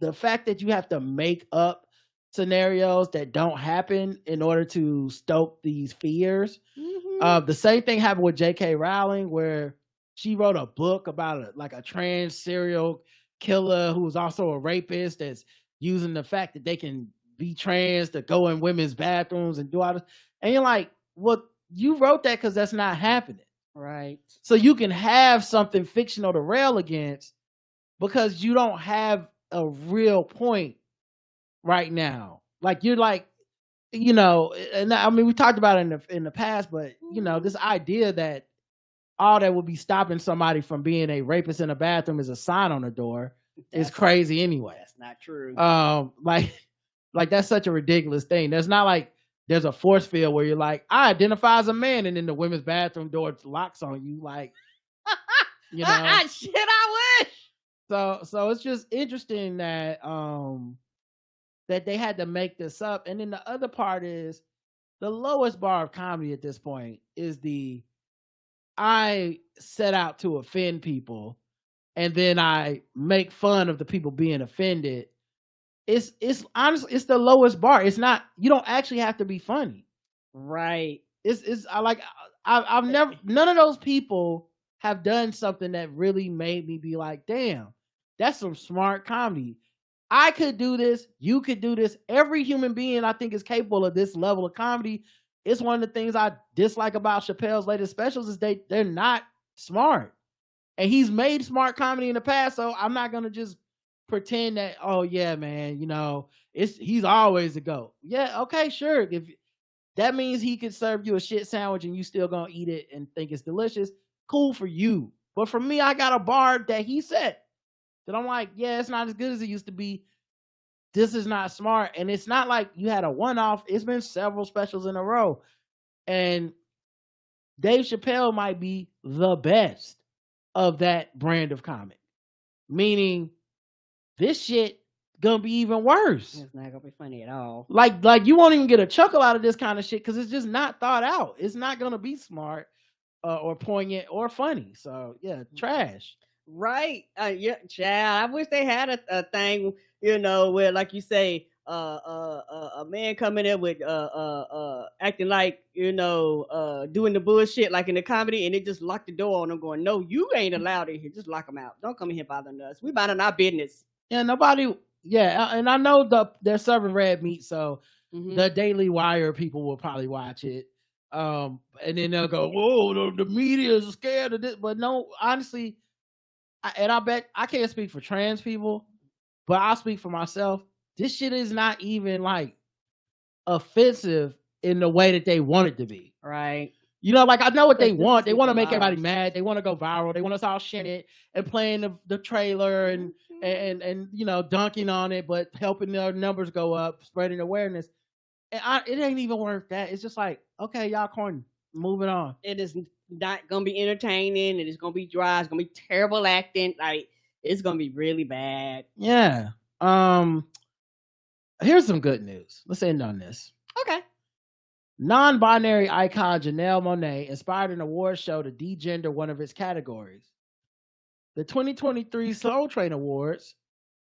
the fact that you have to make up scenarios that don't happen in order to stoke these fears. The same thing happened with J.K. Rowling, where she wrote a book about a trans serial killer who was also a rapist that's using the fact that they can be trans to go in women's bathrooms and do all this. And you're like, well, you wrote that because that's not happening. Right. So you can have something fictional to rail against because you don't have a real point right now. Like you're like, and I mean, we talked about it in the past, but this idea that all that would be stopping somebody from being a rapist in a bathroom is a sign on the door is crazy anyway. That's not true. Like that's such a ridiculous thing. There's not like there's a force field where you're like, I identify as a man, and then the women's bathroom door locks on you. Like, you know, shit, I wish. So it's just interesting that that they had to make this up. And then the other part is the lowest bar of comedy at this point is the I set out to offend people and then I make fun of the people being offended. It's honestly it's the lowest bar. It's not, you don't actually have to be funny. Right. I've never, none of those people have done something that really made me be like, damn, that's some smart comedy. I could do this. You could do this. Every human being I think is capable of this level of comedy. It's one of the things I dislike about Chappelle's latest specials is they're not smart. And he's made smart comedy in the past, so I'm not gonna just pretend that, oh yeah, man, you know, he's always a GOAT. Yeah, okay, sure. If that means he could serve you a shit sandwich and you still gonna eat it and think it's delicious, cool for you. But for me, I got a bar that he set that I'm like, yeah, it's not as good as it used to be. This is not smart. And it's not like you had a one-off. It's been several specials in a row. And Dave Chappelle might be the best of that brand of comic. Meaning this shit gonna be even worse. It's not gonna be funny at all. Like you won't even get a chuckle out of this kind of shit because it's just not thought out. It's not gonna be smart or poignant or funny. So yeah, trash. Right. Yeah, child. I wish they had a thing, you know, where like you say, a man coming in with acting like, you know, doing the bullshit like in the comedy, and they just lock the door on them, going, "No, you ain't allowed in here. Just lock them out. Don't come in here bothering us. We minding our business." Yeah, nobody. Yeah, and I know they're serving red meat, so the Daily Wire people will probably watch it, and then they'll go, "Whoa, the media is scared of this." But no, honestly, I bet I can't speak for trans people, but I'll speak for myself. This shit is not even like offensive in the way that they want it to be. Right. You know, like I know what they want. They want to make everybody mad. They want to go viral. They want us all shit it and playing the trailer and you know, dunking on it, but helping their numbers go up, spreading awareness. And it ain't even worth that. It's just like, okay, y'all corny. Moving on. It is not gonna be entertaining. It is gonna be dry. It's gonna be terrible acting. Like it's gonna be really bad. Yeah. Here's some good news. Let's end on this. Okay. Non-binary icon Janelle Monáe inspired an award show to degender one of its categories. The 2023 Soul Train Awards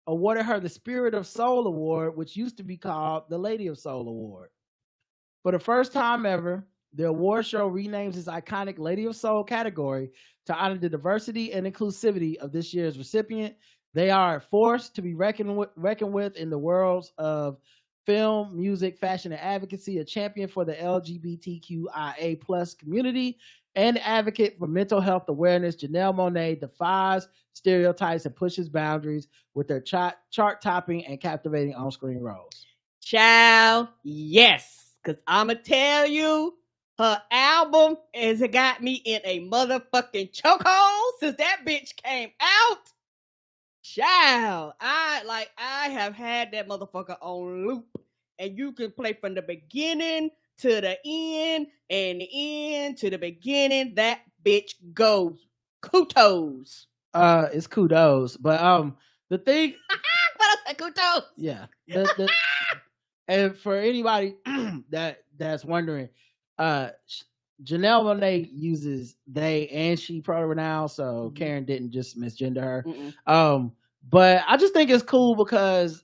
awarded her the Spirit of Soul Award, which used to be called the Lady of Soul Award. For the first time ever, the award show renames its iconic Lady of Soul category to honor the diversity and inclusivity of this year's recipient. They are a force to be reckoned with in the worlds of film, music, fashion, and advocacy, a champion for the LGBTQIA plus community, and advocate for mental health awareness. Janelle Monáe defies stereotypes and pushes boundaries with their chart-topping and captivating on-screen roles. Child, yes. Because I'm going to tell you, her album has got me in a motherfucking chokehold since that bitch came out. Child, I have had that motherfucker on loop, and you can play from the beginning to the end and the end to the beginning. That bitch goes. Kudos. It's kudos, but the thing. What else? Kudos. Yeah. And for anybody that's wondering, Janelle Monáe uses they and she pronoun, so Karen didn't just misgender her. But I just think it's cool because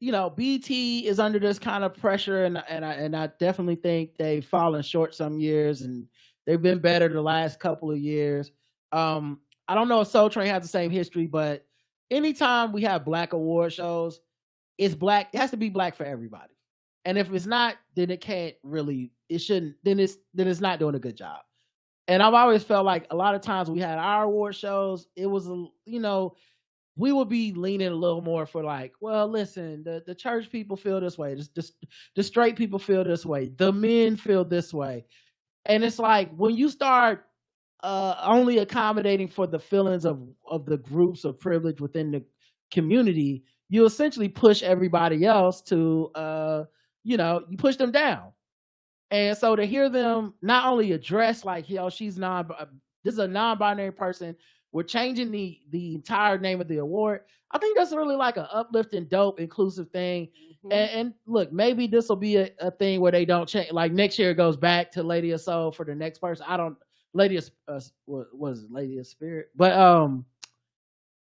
you know, BT is under this kind of pressure, and I definitely think they've fallen short some years, and they've been better the last couple of years. I don't know if Soul Train has the same history, but anytime we have black award shows, it's black. It has to be black for everybody. And if it's not, then it can't really, it shouldn't, then it's not doing a good job. And I've always felt like a lot of times we had our award shows, it was, you know, we would be leaning a little more for like, well, listen, the church people feel this way. The straight people feel this way. The men feel this way. And it's like, when you start only accommodating for the feelings of the groups of privilege within the community, you essentially push everybody else to, you push them down. And so to hear them not only address like, she's this is a non-binary person. We're changing the entire name of the award. I think that's really like an uplifting, dope, inclusive thing. And look, maybe this will be a thing where they don't change. Like next year it goes back to Lady of Soul for the next person. Lady of Lady of Spirit, but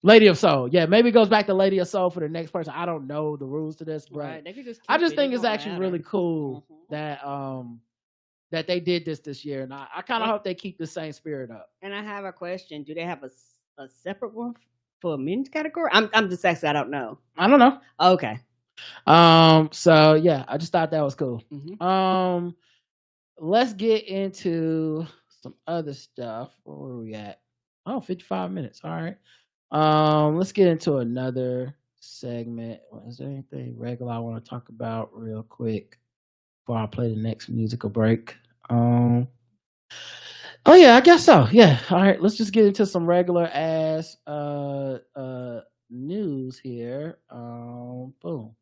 Lady of Soul. Yeah, maybe it goes back to Lady of Soul for the next person. I don't know the rules to this, but Right. They could just I keep just it. think It it's don't actually matter. really cool that they did this year, and I kind of hope they keep the same spirit up. And I have a question: do they have a separate one for a men's category? I'm just asking. I don't know. I don't know. Okay. So yeah, I just thought that was cool. Mhm. Let's get into some other stuff. Where were we at? Oh, 55 minutes. All right. Let's get into another segment. Is there anything regular I want to talk about real quick before I play the next musical break? Oh yeah, I guess so. Yeah. All right, let's just get into some regular ass news here. Boom.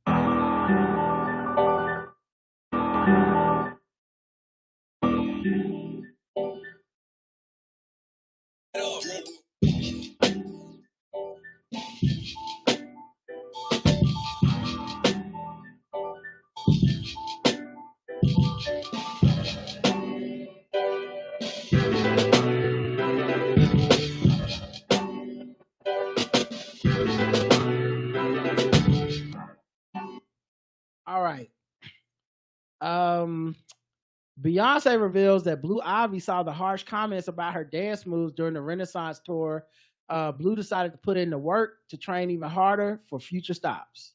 All right. Beyonce reveals that Blue Ivy saw the harsh comments about her dance moves during the Renaissance tour. Blue decided to put in the work to train even harder for future stops.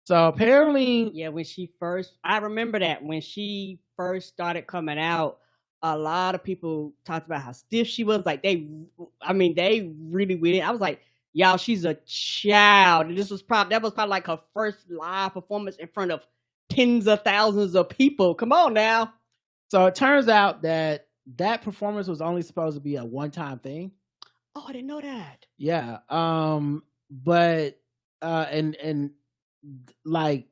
So apparently, yeah, I remember that when she first started coming out, a lot of people talked about how stiff she was. Like they really went. I was like, y'all, she's a child. And that was probably like her first live performance in front of tens of thousands of people. Come on now. So it turns out that performance was only supposed to be a one-time thing. Oh, I didn't know that. Yeah. But and like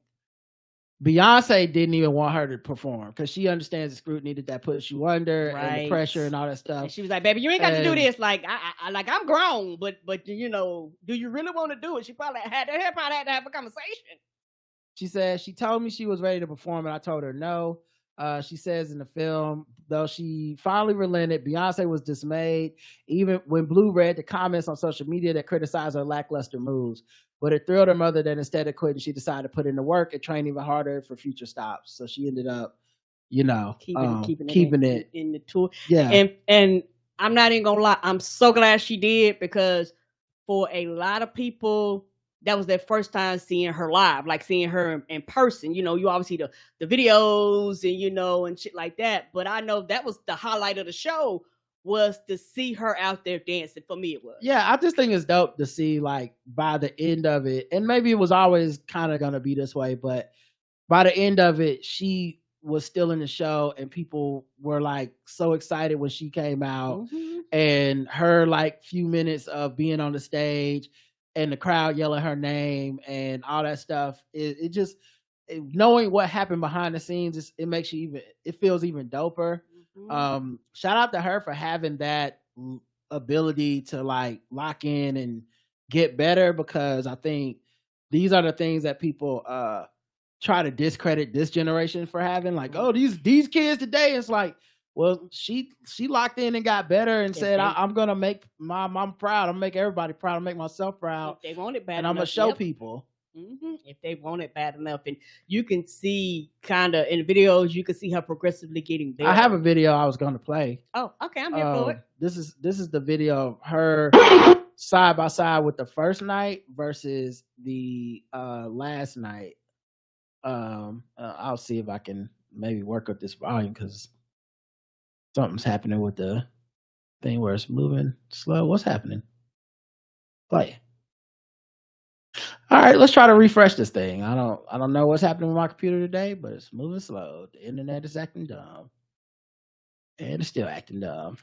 Beyonce didn't even want her to perform because she understands the scrutiny that puts you under and the pressure and all that stuff. And she was like, "Baby, you ain't got to do this. Like, I'm grown, but do you really want to do it?" She probably had to have a conversation. She said she told me she was ready to perform, and I told her no. She says in the film, though she finally relented, Beyonce was dismayed, even when Blue read the comments on social media that criticized her lackluster moves. But it thrilled her mother that instead of quitting, she decided to put in the work and train even harder for future stops. So she ended up, keeping it in the tour. Yeah. And I'm not even gonna lie, I'm so glad she did, because for a lot of people, that was their first time seeing her live, like seeing her in person. You obviously the videos and and shit like that. But I know that was the highlight of the show, was to see her out there dancing. For me, it was. Yeah, I just think it's dope to see, like, by the end of it, and maybe it was always kind of gonna be this way, but by the end of it, she was still in the show, and people were like so excited when she came out, and her like few minutes of being on the stage and the crowd yelling her name and all that stuff. It just, knowing what happened behind the scenes, it makes you it feels even doper. Shout out to her for having that ability to like lock in and get better, because I think these are the things that people try to discredit this generation for having. Like, oh, these kids today, it's like, well, she locked in and got better and said, I'm gonna make my mom proud. I'm gonna make everybody proud. I'm gonna make myself proud. If they want it bad and enough, I'm gonna show people. If they want it bad enough, and you can see kind of in videos, you can see her progressively getting better. I have a video I was gonna play. Oh, okay, I'm here for it. This is the video of her side by side with the first night versus the last night. I'll see if I can maybe work up this volume, because something's happening with the thing where it's moving slow. What's happening? Play. All right, let's try to refresh this thing. I don't know what's happening with my computer today, but it's moving slow. The internet is acting dumb. And it's still acting dumb.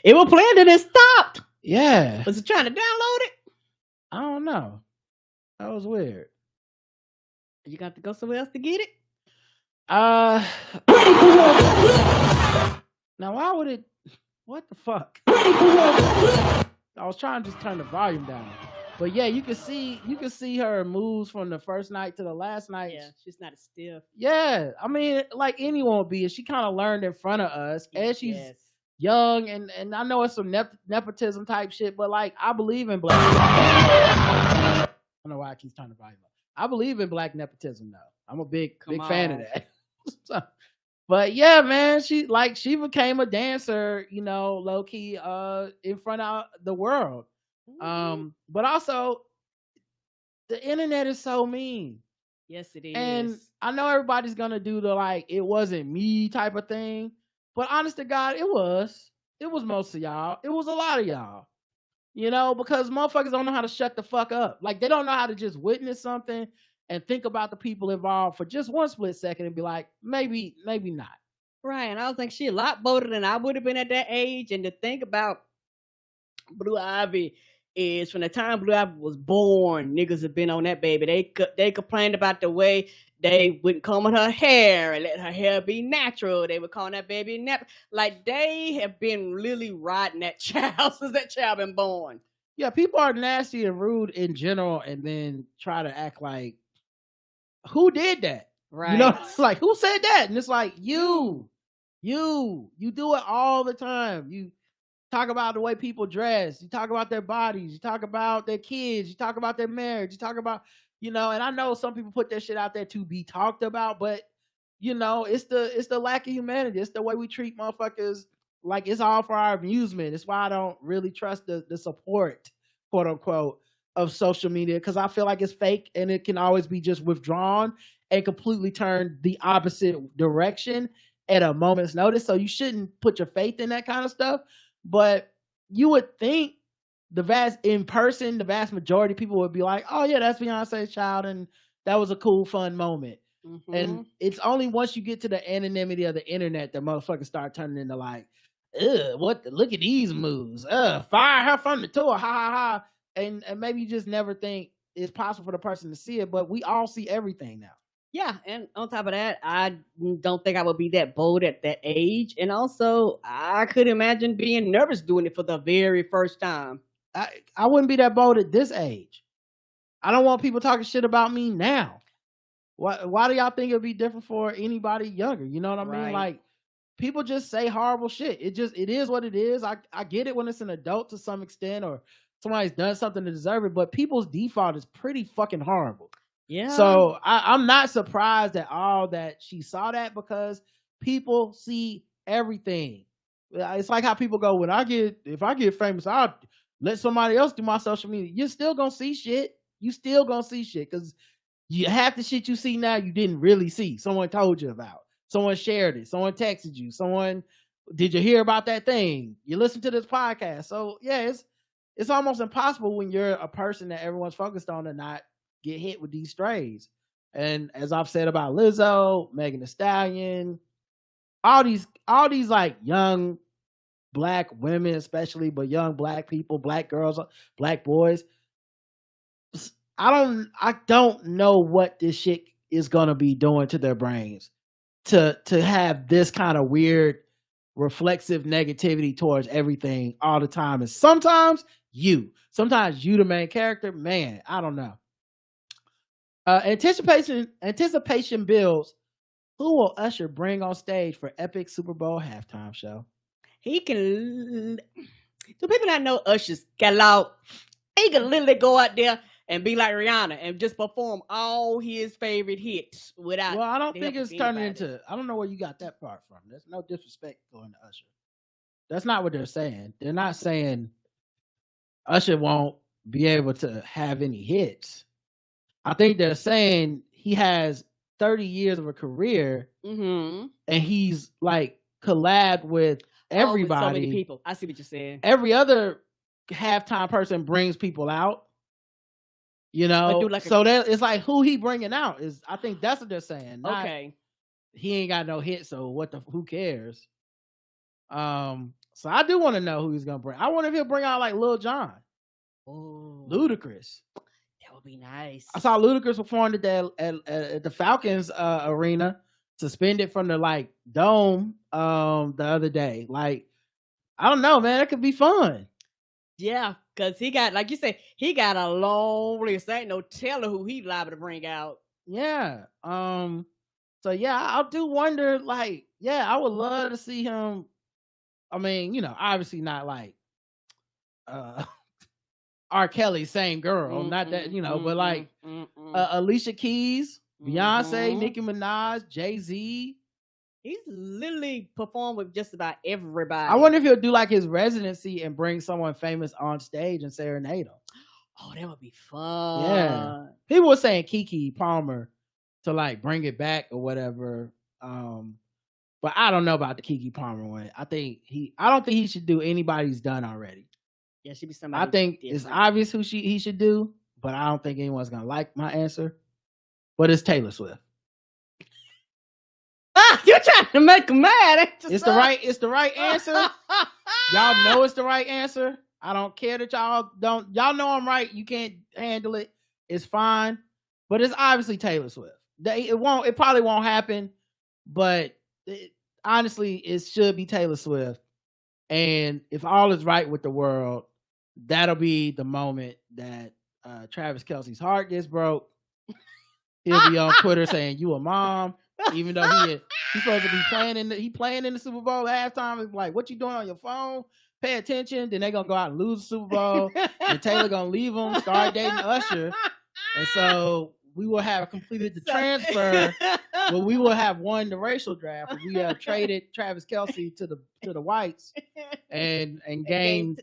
It was playing and it stopped. Yeah. Was it trying to download it? I don't know. That was weird. You got to go somewhere else to get it? Now why would it? What the fuck? I was trying to just turn the volume down, but yeah, you can see her moves from the first night to the last night. Yeah, she's not as stiff. Yeah, I mean, like anyone would be. She kind of learned in front of us, and she's young, and I know it's some nepotism type shit, but like I believe in black. I don't know why I keep turning the volume up. I believe in black nepotism though. I'm a big fan of that. So, but yeah, man, she became a dancer, you know, low key, in front of the world. But also, the internet is so mean. Yes, it is. And I know everybody's gonna do the like it wasn't me type of thing, but honest to God, it was. It was most of y'all. It was a lot of y'all. You know, because motherfuckers don't know how to shut the fuck up. Like they don't know how to just witness something and think about the people involved for just one split second and be like, maybe not. Right. And I was like, she a lot bolder than I would have been at that age. And to think about Blue Ivy is from the time Blue Ivy was born, niggas have been on that baby. They complained about the way they wouldn't comb her hair and let her hair be natural. They would call that baby like they have been really riding that child since that child been born. Yeah, people are nasty and rude in general, and then try to act like, who did that? Right. You know, it's like, who said that? And it's like, you do it all the time. You talk about the way people dress. You talk about their bodies. You talk about their kids. You talk about their marriage. You talk about, you know, and I know some people put their shit out there to be talked about, but you know, it's the lack of humanity. It's the way we treat motherfuckers like it's all for our amusement. It's why I don't really trust the support, quote unquote, of social media, because I feel like it's fake and it can always be just withdrawn and completely turned the opposite direction at a moment's notice. So you shouldn't put your faith in that kind of stuff. But you would think the vast majority of people would be like, oh yeah, that's Beyonce's child and that was a cool, fun moment. Mm-hmm. And it's only once you get to the anonymity of the internet that motherfuckers start turning into like, look at these moves. Fire her from the tour. Ha ha ha. And maybe you just never think it's possible for the person to see it, but we all see everything now. Yeah, and on top of that, I don't think I would be that bold at that age. And also, I could imagine being nervous doing it for the very first time. I wouldn't be that bold at this age. I don't want people talking shit about me now. Why do y'all think it'd be different for anybody younger? You know what I mean? Like, people just say horrible shit. It is what it is. I get it when it's an adult to some extent or somebody's done something to deserve it, but people's default is pretty fucking horrible. Yeah. So I'm not surprised at all that she saw that, because people see everything. It's like how people go, if I get famous, I'll let somebody else do my social media. You're still gonna see shit. You still gonna see shit, because half the shit you see now you didn't really see. Someone told you about. Someone shared it. Someone texted you. Did you hear about that thing? You listen to this podcast. So yeah, it's almost impossible when you're a person that everyone's focused on to not get hit with these strays. And as I've said about Lizzo, Megan Thee Stallion, all these like young black women especially, but young black people, black girls, black boys, I don't know what this shit is gonna be doing to their brains to have this kind of weird reflexive negativity towards everything all the time. And sometimes you the main character. Man, I don't know. Anticipation builds. Who will Usher bring on stage for epic Super Bowl halftime show? He can. So people that know Usher's catalog, he can literally go out there and be like Rihanna and just perform all his favorite hits without. Well, I don't think it's turning into. I don't know where you got that part from. There's no disrespect going to Usher. That's not what they're saying. They're not saying Usher won't be able to have any hits. I think they're saying he has 30 years of a career, and he's like collabed with everybody. With so many people. I see what you're saying. Every other halftime person brings people out. You know, so that it's like who he bringing out is. I think that's what they're saying. Okay, he ain't got no hit, so who cares? So I do want to know who he's gonna bring. I wonder if he'll bring out like Lil Jon, Ludacris. That would be nice. I saw Ludacris perform at the Falcons arena, suspended from the like dome the other day. Like, I don't know, man. It could be fun. Yeah, because he got, like you said, he got a long list. There ain't no telling who he liable to bring out. Yeah. So yeah, I do wonder, like, yeah, I would love to see him. I mean, you know, obviously not like R. Kelly, same girl, not that, you know, but like Alicia Keys, Beyonce, Nicki Minaj, Jay-Z. He's literally performed with just about everybody. I wonder if he'll do like his residency and bring someone famous on stage and serenade him. Oh, that would be fun. Yeah. People were saying Keke Palmer to like bring it back or whatever. But I don't know about the Keke Palmer one. I don't think he should do anybody's done already. Yeah, should be somebody. I think different. it's obvious who he should do, but I don't think anyone's gonna like my answer. But it's Taylor Swift. You're trying to make him mad. It's the right answer. Y'all know it's the right answer. I don't care that y'all know I'm right. You can't handle it. It's fine. But it's obviously Taylor Swift. It probably won't happen, but honestly, it should be Taylor Swift. And if all is right with the world, that'll be the moment that Travis Kelce's heart gets broke. He'll be on Twitter saying, "You a mom," even though he's supposed to be playing in the Super Bowl at halftime. It's like, what you doing on your phone? Pay attention. Then they're gonna go out and lose the Super Bowl, and Taylor gonna leave him, start dating Usher, and so we will have completed the transfer, but we will have won the racial draft. We have traded Travis Kelce to the whites and gained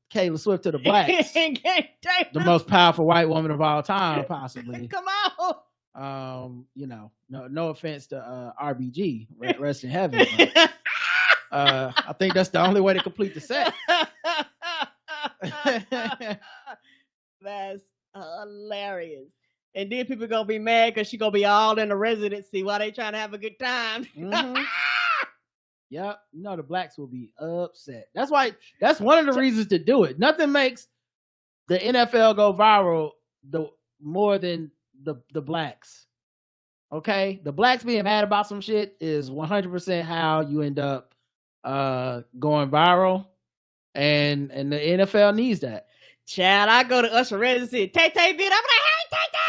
Taylor Swift to the blacks. The most powerful white woman of all time, possibly. Come on. You know, no offense to RBG, rest in heaven. But, I think that's the only way to complete the set. That's hilarious. And then people gonna be mad because she gonna be all in the residency while they trying to have a good time. Mm-hmm. Yep, you know the blacks will be upset. That's one of the reasons to do it. Nothing makes the NFL go viral more than the blacks. Okay, the blacks being mad about some shit is 100% how you end up going viral, and the NFL needs that. Child, I go to Usher residency. Tay-Tay bit. I'm like, hey, Tay-Tay.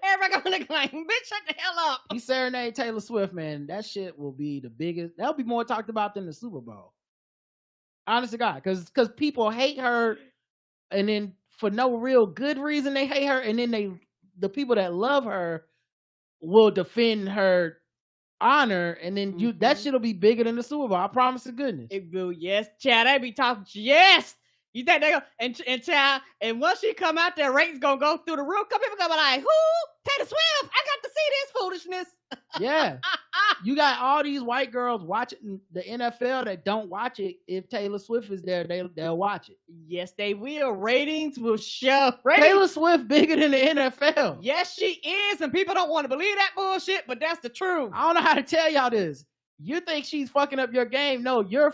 Everybody gonna look like, bitch, shut the hell up. He serenade Taylor Swift, man. That shit will be the biggest. That'll be more talked about than the Super Bowl. Honest to God, because people hate her, and then for no real good reason they hate her, and then the people that love her will defend her honor, and then that shit'll be bigger than the Super Bowl. I promise to goodness. It will, yes, child. They be talking, yes. You think they go and child, and once she come out there, ratings gonna go through the roof. Come people gonna be like, who? Taylor Swift. I got to see this foolishness. Yeah. You got all these white girls watching the NFL that don't watch it. If Taylor Swift is there, they'll watch it. Yes, they will. Ratings will show. Taylor Swift bigger than the NFL. Yes, she is, and people don't want to believe that bullshit, but that's the truth. I don't know how to tell y'all this. You think she's fucking up your game? No, y'all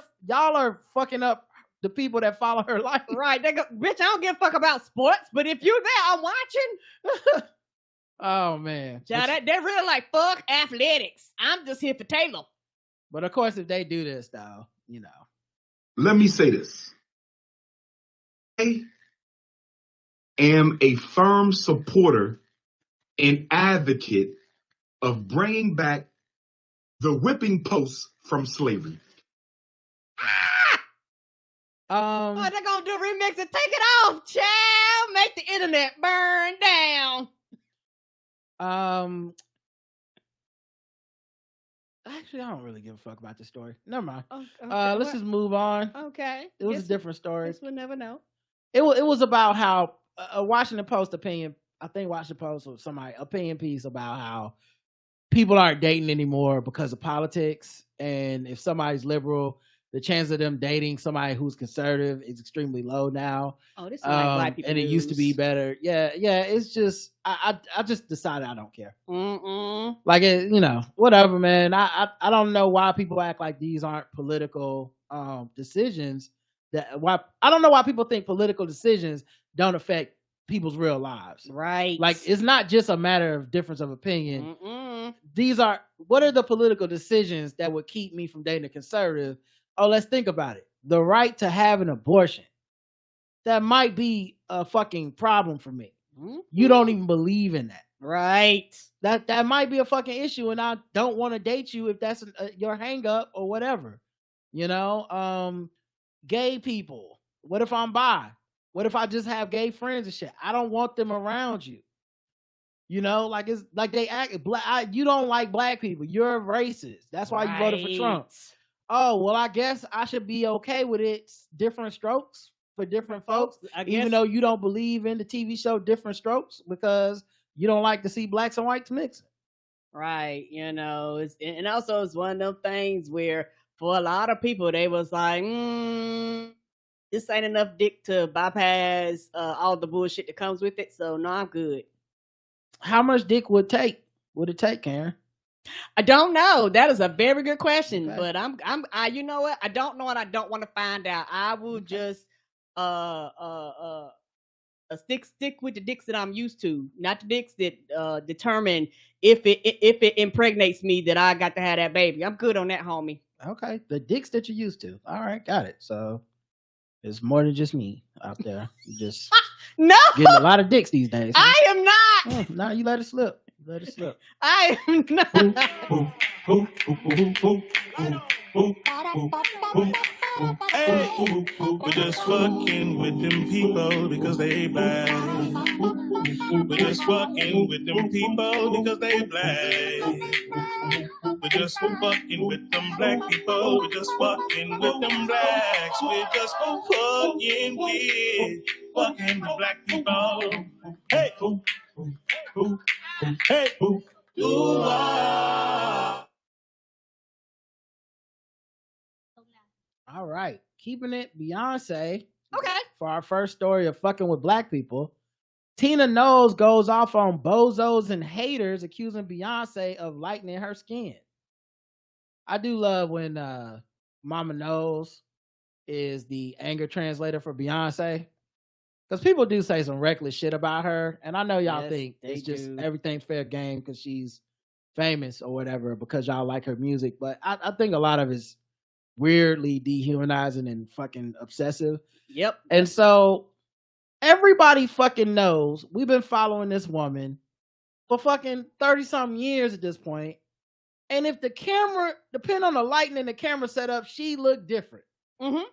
are fucking up the people that follow her life. Right. They go, bitch, I don't give a fuck about sports, but if you're there, I'm watching. Oh, man. Child, they're really like, fuck athletics. I'm just here for Taylor. But of course, if they do this, though, you know. Let me say this. I am a firm supporter and advocate of bringing back the whipping post from slavery. Oh, they're gonna do a remix and take it off, child. Make the internet burn down. Actually, I don't really give a fuck about this story. Never mind. Okay, let's just move on. Okay. It was a different story. Guess we'll never know. It was about how a Washington Post opinion. I think Washington Post or somebody opinion piece about how people aren't dating anymore because of politics, and if somebody's liberal, the chance of them dating somebody who's conservative is extremely low now. Oh, this is like black people and it news. used to be better. Yeah. It's just I just decided I don't care. Mm-mm. Like whatever, man. I don't know why people act like these aren't political decisions. I don't know why people think political decisions don't affect people's real lives. Right. Like, it's not just a matter of difference of opinion. Mm-mm. What are the political decisions that would keep me from dating a conservative? Oh, let's think about it. The right to have an abortion. That might be a fucking problem for me. You don't even believe in that. Right. That might be a fucking issue, and I don't want to date you if that's your hang up or whatever. You know, gay people. What if I'm bi? What if I just have gay friends and shit? I don't want them around you. You know, like it's like they act black. You don't like black people. You're racist. That's why you voted for Trump. Oh, well, I guess I should be okay with it. Different strokes for different folks. Even though you don't believe in the TV show Different Strokes because you don't like to see blacks and whites mixing. Right. You know, and also it's one of them things where for a lot of people, they was like, this ain't enough dick to bypass all the bullshit that comes with it. So no, I'm good. How much dick would it take, Karen? I don't know. That is a very good question, but I you know what? I don't know, and I don't want to find out. I will just stick with the dicks that I'm used to, not the dicks that determine if it impregnates me that I got to have that baby. I'm good on that, homie. Okay, the dicks that you're used to. All right, got it. So it's more than just me out there. You just no getting a lot of dicks these days. I am not. No, you let it slip. Let it slip. I am not. Hey, we're just fucking with them people because they black. We're just fucking with them people because they black. We're just fucking with them black people. We're just fucking with them blacks. We're just fucking with the black people. Hey, hey, All right, keeping it Beyonce. Okay. For our first story of fucking with black people, Tina Knowles goes off on bozos and haters accusing Beyonce of lightening her skin. I do love when Mama Knowles is the anger translator for Beyonce. Because people do say some reckless shit about her. And I know y'all think it's just everything's fair game because she's famous or whatever, because y'all like her music. But I think a lot of it's weirdly dehumanizing and fucking obsessive. Yep. And so everybody fucking knows we've been following this woman for fucking 30-something years at this point. And if the camera, depending on the lighting and the camera setup, she looked different. Mm-hmm.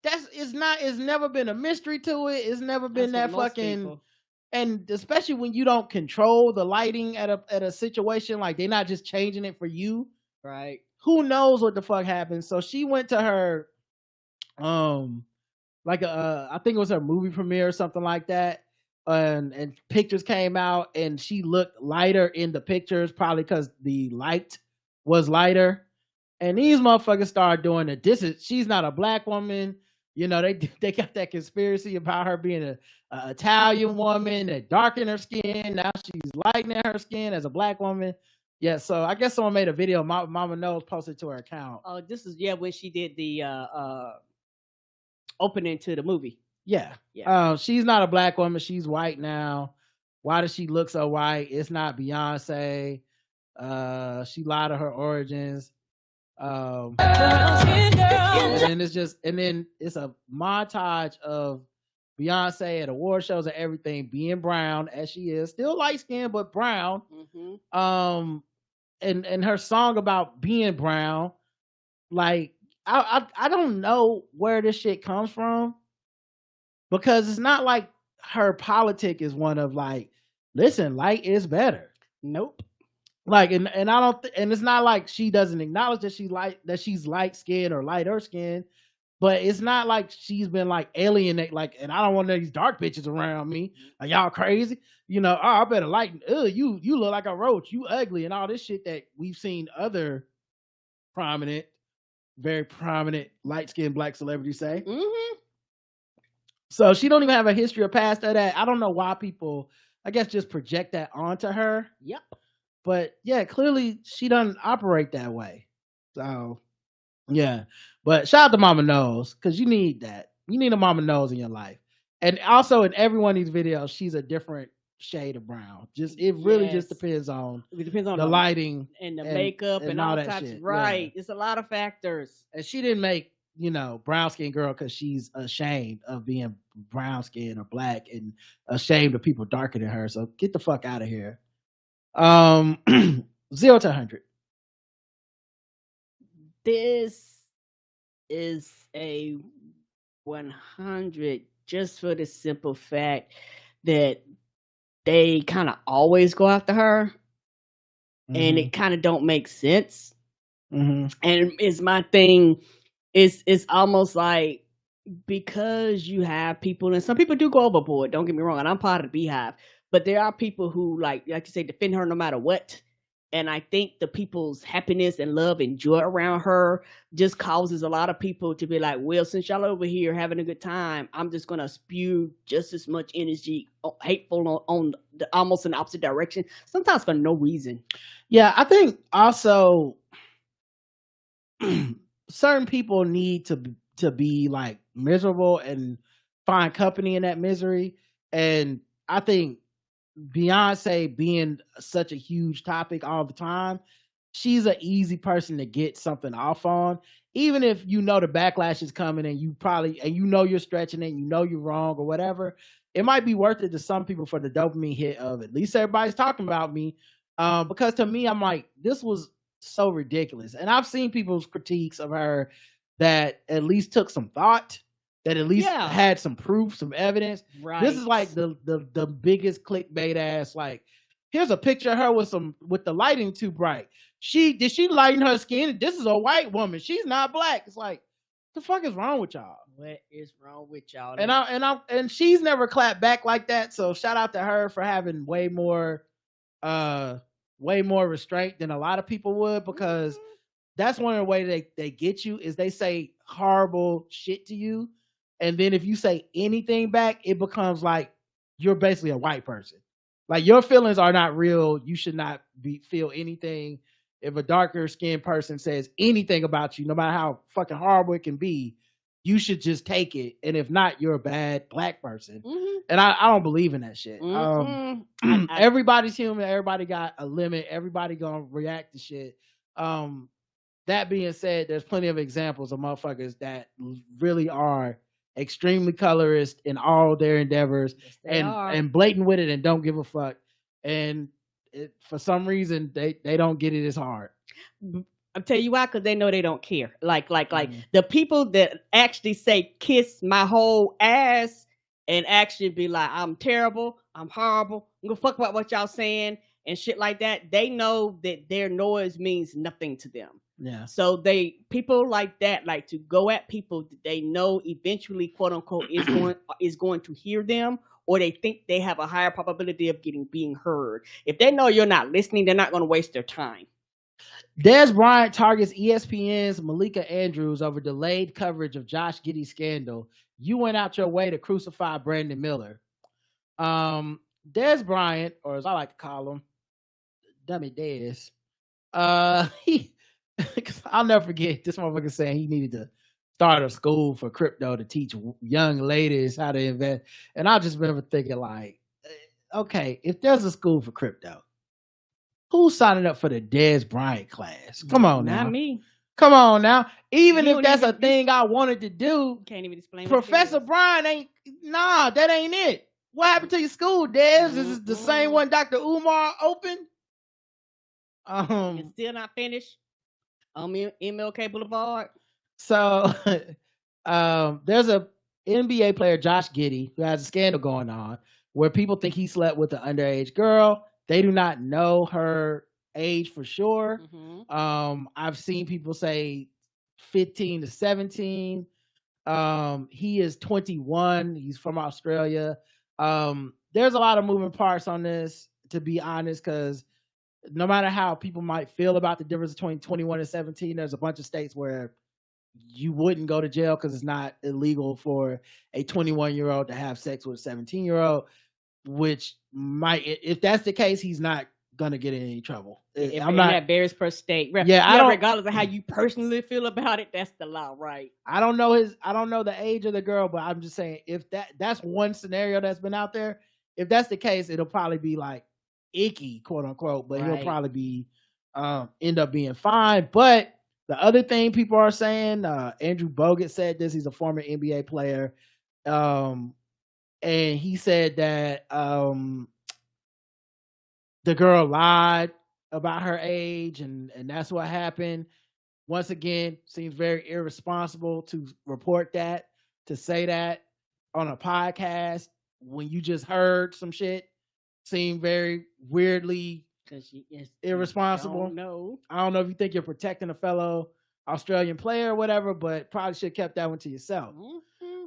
It's never been a mystery to it. It's never been that fucking people. And especially when you don't control the lighting at a situation, like they're not just changing it for you. Right. Who knows what the fuck happened? So she went to her I think it was her movie premiere or something like that. And pictures came out and she looked lighter in the pictures, probably because the light was lighter. And these motherfuckers started doing it. She's not a black woman. You know, they got that conspiracy about her being a Italian woman that darkened her skin. Now she's lightening her skin as a black woman. Yeah, so I guess someone made a video. Mama Knowles posted to her account. Oh, this is when she did the opening to the movie. Yeah. Yeah. She's not a black woman. She's white now. Why does she look so white? It's not Beyonce. She lied to her origins. And then it's a montage of Beyonce at award shows and everything, being brown as she is, still light skinned but brown. Mm-hmm. And her song about being brown, like I don't know where this shit comes from, because it's not like her politic is one of like, listen, light is better. Nope. Like, and I don't, and it's not like she doesn't acknowledge that she's light skinned or lighter skin, but it's not like she's been like alienate, like, and I don't want these dark bitches around me. Are y'all crazy? You know, oh, I better lighten. You look like a roach. You ugly, and all this shit that we've seen other very prominent light skinned black celebrities say. Mm-hmm. So she don't even have a history or past of that. I don't know why people, I guess, just project that onto her. Yep. But yeah, clearly she doesn't operate that way. So yeah. But shout out to Mama Knowles, because you need that. You need a Mama Knowles in your life. And also in every one of these videos, she's a different shade of brown. It really just depends on the lighting and the makeup and all that types. Shit. Right. Yeah. It's a lot of factors. And she didn't make, brown skinned girl because she's ashamed of being brown skinned or black and ashamed of people darker than her. So get the fuck out of here. 0 to 100. This is a 100 just for the simple fact that they kind of always go after her and it kind of don't make sense. And it's my thing. It's almost like, because you have people, and some people do go overboard, don't get me wrong, and I'm part of the Beehive, but there are people who like you say, defend her no matter what. And I think the people's happiness and love and joy around her just causes a lot of people to be like, well, since y'all over here having a good time, I'm just going to spew just as much energy, hateful on the, almost in the opposite direction, sometimes for no reason. Yeah, I think also certain people need to be like miserable and find company in that misery. And I think Beyonce being such a huge topic all the time, she's an easy person to get something off on, even if the backlash is coming and you're stretching it, you're wrong or whatever. It might be worth it to some people for the dopamine hit of at least everybody's talking about me, because to me, I'm like, this was so ridiculous. And I've seen people's critiques of her that at least took some thought, that at least had some proof, some evidence. Right. This is like the biggest clickbait ass. Like, here's a picture of her with the lighting too bright. Did she lighten her skin? This is a white woman. She's not black. It's like, the fuck is wrong with y'all? What is wrong with y'all? And she's never clapped back like that. So shout out to her for having way more restraint than a lot of people would, because that's one of the ways they get you is they say horrible shit to you. And then if you say anything back, it becomes like you're basically a white person. Like, your feelings are not real. You should not feel anything. If a darker skinned person says anything about you, no matter how fucking horrible it can be, you should just take it. And if not, you're a bad black person. And I don't believe in that shit. Everybody's human. Everybody got a limit. Everybody gonna react to shit. That being said, there's plenty of examples of motherfuckers that really are extremely colorist in all their endeavors, and blatant with it and don't give a fuck. And for some reason, they don't get it as hard. I'll tell you why, because they know they don't care. Like the people that actually say kiss my whole ass and actually be like, I'm terrible, I'm horrible, I'm gonna fuck about what y'all saying and shit like that, they know that their noise means nothing to them. Yeah. So people like that like to go at people that they know eventually, quote unquote, is going to hear them, or they think they have a higher probability of being heard. If they know you're not listening, they're not going to waste their time. Dez Bryant targets ESPN's Malika Andrews over delayed coverage of Josh Giddey's scandal. You went out your way to crucify Brandon Miller. Dez Bryant, or as I like to call him, Dummy Dez, I'll never forget this motherfucker saying he needed to start a school for crypto to teach young ladies how to invest. And I just remember thinking, like, okay, if there's a school for crypto, who's signing up for the Dez Bryant class? Come on now. Not me. Come on now. Even if that's a thing I wanted to do, can't even explain. Professor Bryant that ain't it. What happened to your school, Dez? This is the same one Dr. Umar opened? It's still not finished. MLK Boulevard. So there's a NBA player, Josh Giddey, who has a scandal going on where people think he slept with an underage girl. They do not know her age for sure. I've seen people say 15 to 17. He is 21. He's from Australia. There's a lot of moving parts on this, to be honest, because no matter how people might feel about the difference between 21 and 17, there's a bunch of states where you wouldn't go to jail because it's not illegal for a 21-year-old to have sex with a 17-year-old, which might, if that's the case, he's not gonna get in any trouble. I'm not that varies per state. Regardless of how you personally feel about it, that's the law, right? I don't know the age of the girl, but I'm just saying if that's one scenario that's been out there. If that's the case, it'll probably be like icky, quote unquote, but he'll probably be end up being fine. But the other thing people are saying, Andrew Bogut said this. He's a former NBA player, and he said that the girl lied about her age, and that's what happened. Once again, seems very irresponsible to report that, to say that on a podcast when you just heard some shit. Seemed very weirdly irresponsible. I don't know if you think you're protecting a fellow Australian player or whatever, but probably should have kept that one to yourself.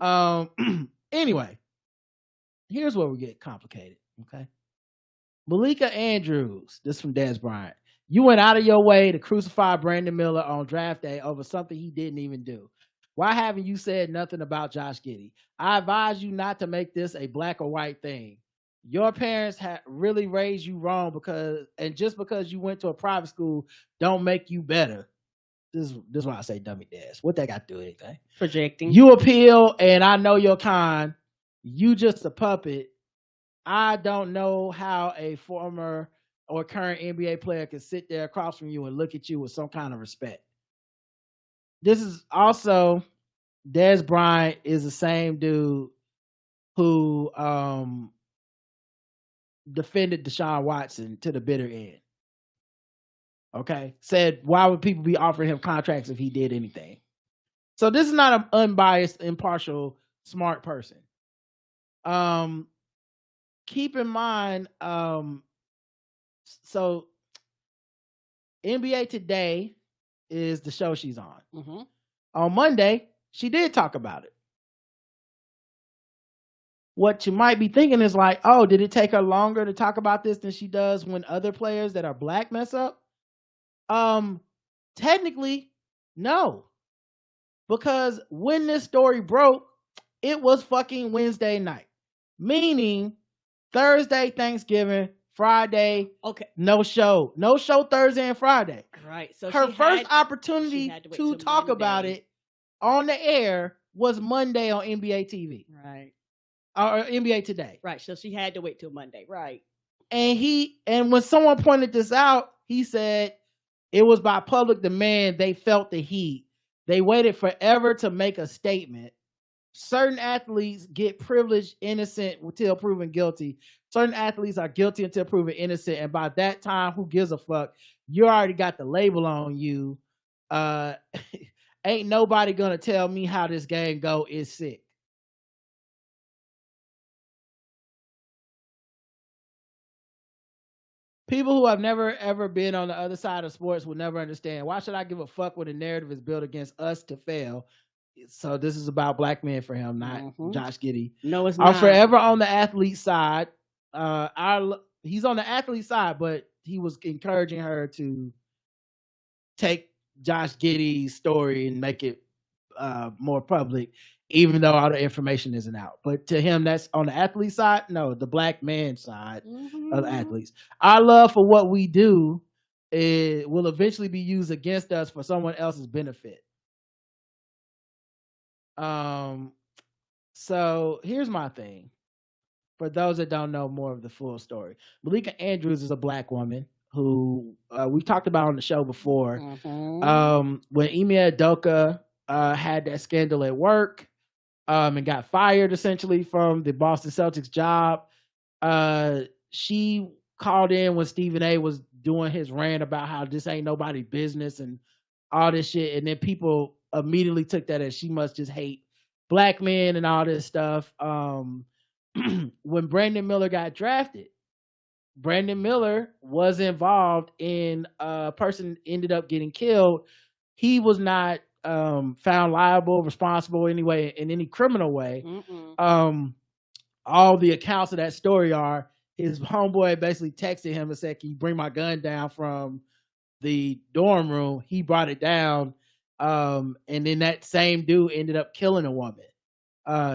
Mm-hmm. Anyway, here's where we get complicated. Okay. Malika Andrews, this from Dez Bryant. You went out of your way to crucify Brandon Miller on draft day over something he didn't even do. Why haven't you said nothing about Josh Giddey? I advise you not to make this a black or white thing. Your parents have really raised you wrong just because you went to a private school don't make you better. This is why I say dummy Dez. What that got to do with anything? Projecting. You appeal, and I know your kind. You just a puppet. I don't know how a former or current NBA player can sit there across from you and look at you with some kind of respect. This is also Dez Bryant is the same dude who defended Deshaun Watson to the bitter end. Okay. Said, why would people be offering him contracts if he did anything? So this is not an unbiased, impartial, smart person. Keep in mind, so NBA Today is the show she's on. Mm-hmm. On Monday, she did talk about it. What you might be thinking is like, oh, did it take her longer to talk about this than she does when other players that are black mess up? Technically, no. Because when this story broke, it was fucking Wednesday night. Meaning Thursday, Thanksgiving, Friday, no show. No show Thursday and Friday. Right. So her first opportunity to talk about it on the air was Monday on NBA TV. Right. Or NBA Today. Right. So she had to wait till Monday. Right. And when someone pointed this out, he said it was by public demand. They felt the heat. They waited forever to make a statement. Certain athletes get privileged innocent until proven guilty. Certain athletes are guilty until proven innocent. And by that time, who gives a fuck? You already got the label on you. Ain't nobody going to tell me how this game go is sick. People who have never, ever been on the other side of sports will never understand. Why should I give a fuck when the narrative is built against us to fail? So this is about black men for him, not Josh Giddey. No, it's not. I'm forever on the athlete side. He's on the athlete side, but he was encouraging her to take Josh Giddey's story and make it more public, even though all the information isn't out. But to him, that's on the athlete side. No, the black man side of the athletes. Our love for what we do will eventually be used against us for someone else's benefit. So here's my thing. For those that don't know more of the full story, Malika Andrews is a black woman who we've talked about on the show before. When Ime Udoka had that scandal at work and got fired essentially from the Boston Celtics job, she called in when Stephen A was doing his rant about how this ain't nobody's business and all this shit. And then people immediately took that as she must just hate black men and all this stuff. When Brandon Miller got drafted, Brandon Miller was involved in a person ended up getting killed. He was not found liable, responsible anyway in any criminal way. All the accounts of that story are his homeboy basically texted him and said, "Can you bring my gun down from the dorm room?" He brought it down. And then that same dude ended up killing a woman.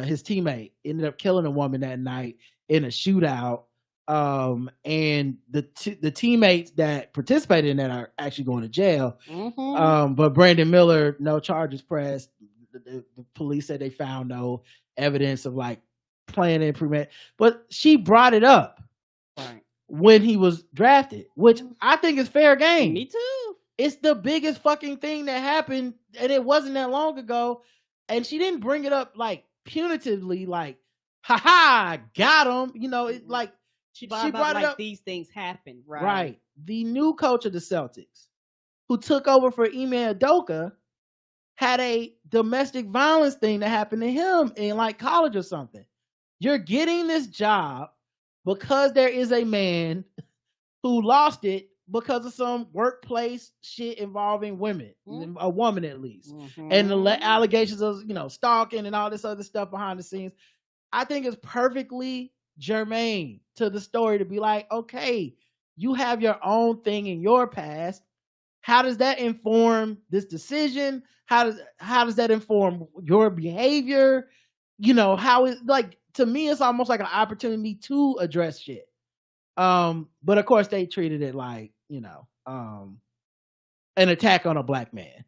His teammate ended up killing a woman that night in a shootout. And the teammates that participated in that are actually going to jail. Mm-hmm. But Brandon Miller, no charges pressed. The police said they found no evidence of like planning and prevent. But she brought it up when he was drafted, which I think is fair game. Me too. It's the biggest fucking thing that happened, and it wasn't that long ago. And she didn't bring it up like punitively, like, haha, got him. You know, it like she brought it like up. These things happen, right? Right. The new coach of the Celtics, who took over for Ime Udoka, had a domestic violence thing that happened to him in like college or something. You're getting this job because there is a man who lost it because of some workplace shit involving women, a woman at least, and the allegations of, you know, stalking and all this other stuff behind the scenes. I think it's perfectly germane to the story to be like, okay, you have your own thing in your past. How does that inform this decision? How does that inform your behavior? You know, how is, like, to me, it's almost like an opportunity to address shit. But of course they treated it like, you know, an attack on a black man.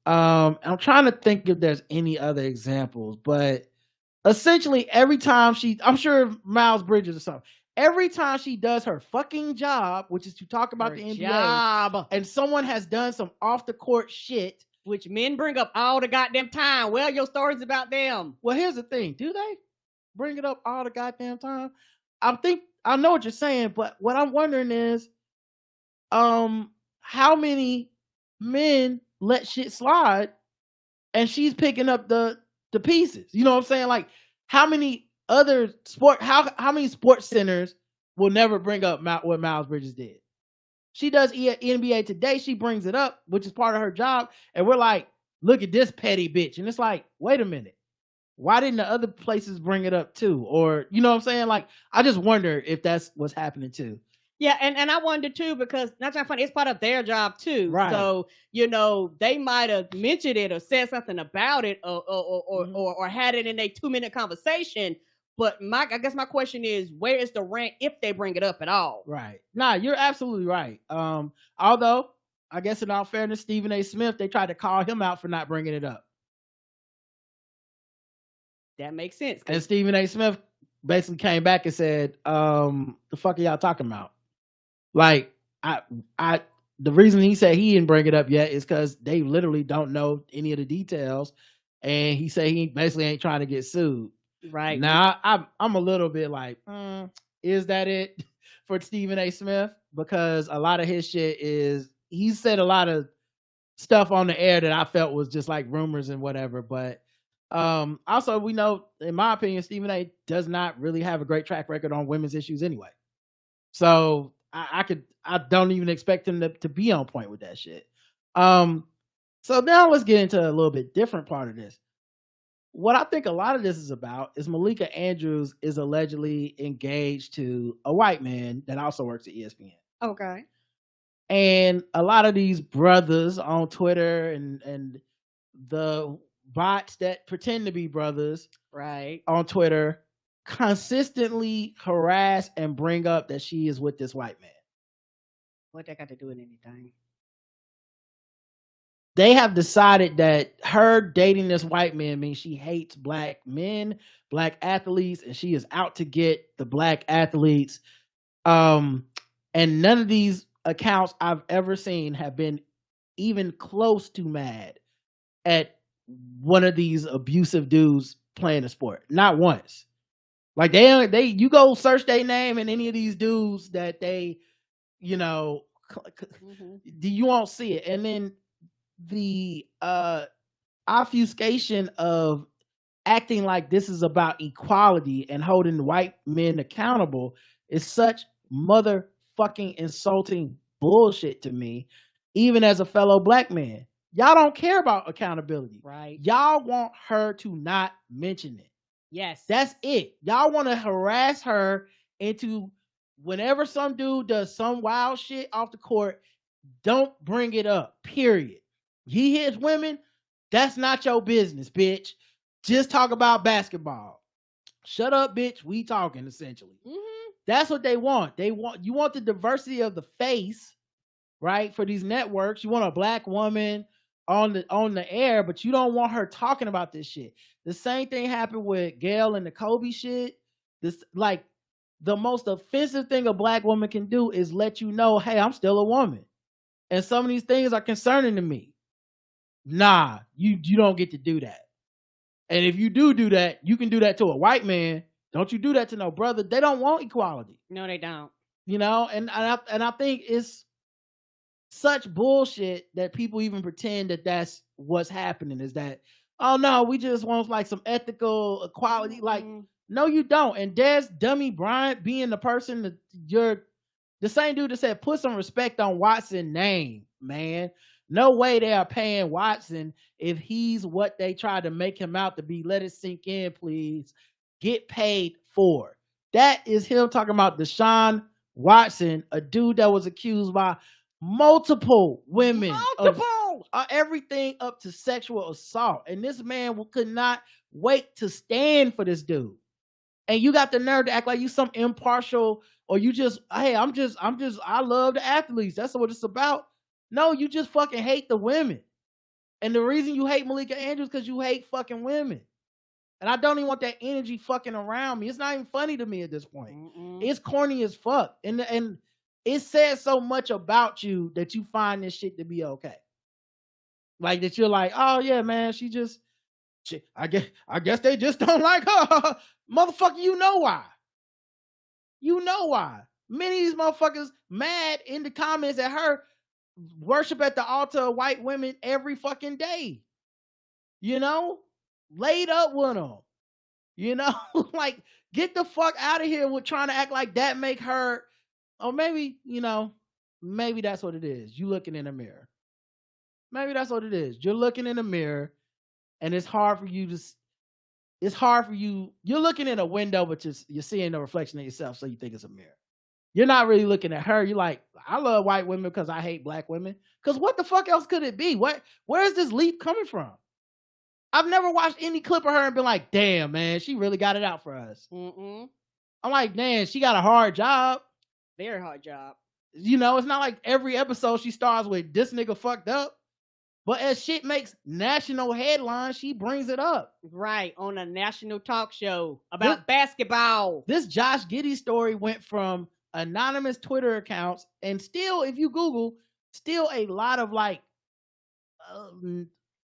I'm trying to think if there's any other examples, but essentially every time I'm sure Miles Bridges or something, every time she does her fucking job, which is to talk about the NBA, and someone has done some off the court shit, which men bring up all the goddamn time. Well, your story's about them. Well, here's the thing. Do they bring it up all the goddamn time? I know what you're saying, but what I'm wondering is, how many men let shit slide and she's picking up the pieces? You know what I'm saying? Like, how many other how many sports centers will never bring up what Miles Bridges did? She does NBA Today. She brings it up, which is part of her job. And we're like, look at this petty bitch. And it's like, wait a minute. Why didn't the other places bring it up too? Or, you know what I'm saying? Like, I just wonder if that's what's happening too. Yeah, and I wonder too, because that's not funny, it's part of their job too. Right. So, you know, they might have mentioned it or said something about it or had it in a 2-minute conversation. But I guess my question is, where is the rant if they bring it up at all? Right. Nah, you're absolutely right. Although, I guess in all fairness, Stephen A. Smith, they tried to call him out for not bringing it up. That makes sense. And Stephen A. Smith basically came back and said, the fuck are y'all talking about? Like, the reason he said he didn't bring it up yet is because they literally don't know any of the details. And he said he basically ain't trying to get sued. Right. Now, I'm a little bit like, is that it for Stephen A. Smith? Because a lot of his shit is, he said a lot of stuff on the air that I felt was just like rumors and whatever. But also, we know, in my opinion, Stephen A. does not really have a great track record on women's issues anyway. So I don't even expect him to be on point with that shit. So now let's get into a little bit different part of this. What I think a lot of this is about is Malika Andrews is allegedly engaged to a white man that also works at ESPN. Okay. And a lot of these brothers on Twitter and the bots that pretend to be brothers, right, on Twitter consistently harass and bring up that she is with this white man. What that got to do with anything? They have decided that her dating this white man means she hates black men, black athletes, and she is out to get the black athletes. And none of these accounts I've ever seen have been even close to mad at one of these abusive dudes playing the sport. Not once. Like you go search their name and any of these dudes that they, you know, you won't see it. And then the obfuscation of acting like this is about equality and holding white men accountable is such motherfucking insulting bullshit to me, even as a fellow black man. Y'all don't care about accountability. Right. Y'all want her to not mention it. Yes. That's it. Y'all want to harass her into whenever some dude does some wild shit off the court, don't bring it up, period. He hits women, that's not your business, bitch. Just talk about basketball. Shut up, bitch. We talking, essentially. That's what they want. You want the diversity of the face, right? For these networks, you want a black woman on the air, but you don't want her talking about this shit. The same thing happened with Gail and the Kobe shit. This, like, the most offensive thing a black woman can do is let you know, hey, I'm still a woman, and some of these things are concerning to me. Nah, you don't get to do that. And if you do that, you can do that to a white man. Don't you do that to no brother. They don't want equality. No, they don't. You know, and I think it's such bullshit that people even pretend that that's what's happening, is that, oh no, we just want like some ethical equality. Like, no, you don't. And Dez Dummy Bryant being the person that you're the same dude that said, put some respect on Watson's name, man. No way they are paying Watson if he's what they tried to make him out to be. Let it sink in, please. Get paid for. That is him talking about Deshaun Watson, a dude that was accused by multiple women of everything up to sexual assault. And this man could not wait to stand for this dude. And you got the nerve to act like you some impartial, or you just, hey, I love the athletes. That's what it's about. No, you just fucking hate the women. And the reason you hate Malika Andrews because you hate fucking women. And I don't even want that energy fucking around me. It's not even funny to me at this point. It's corny as fuck. And it says so much about you that you find this shit to be okay. Like that you're like, oh yeah, man, I guess they just don't like her. Motherfucker, you know why. You know why. Many of these motherfuckers mad in the comments at her worship at the altar of white women every fucking day. You know? Laid up with them. You know? Like, get the fuck out of here with trying to act like that make her, or maybe, you know, maybe that's what it is. You looking in the mirror. Maybe that's what it is. You're looking in the mirror and it's hard for you you're looking in a window, but you're seeing the reflection of yourself, so you think it's a mirror. You're not really looking at her. You're like, I love white women because I hate black women. Because what the fuck else could it be? Where is this leap coming from? I've never watched any clip of her and been like, damn, man, she really got it out for us. I'm like, man, she got a hard job. Very hard job. You know, it's not like every episode she starts with, this nigga fucked up. But as shit makes national headlines, she brings it up. Right, on a national talk show about basketball. This Josh Giddey story went from anonymous Twitter accounts, and still, if you Google, still a lot of like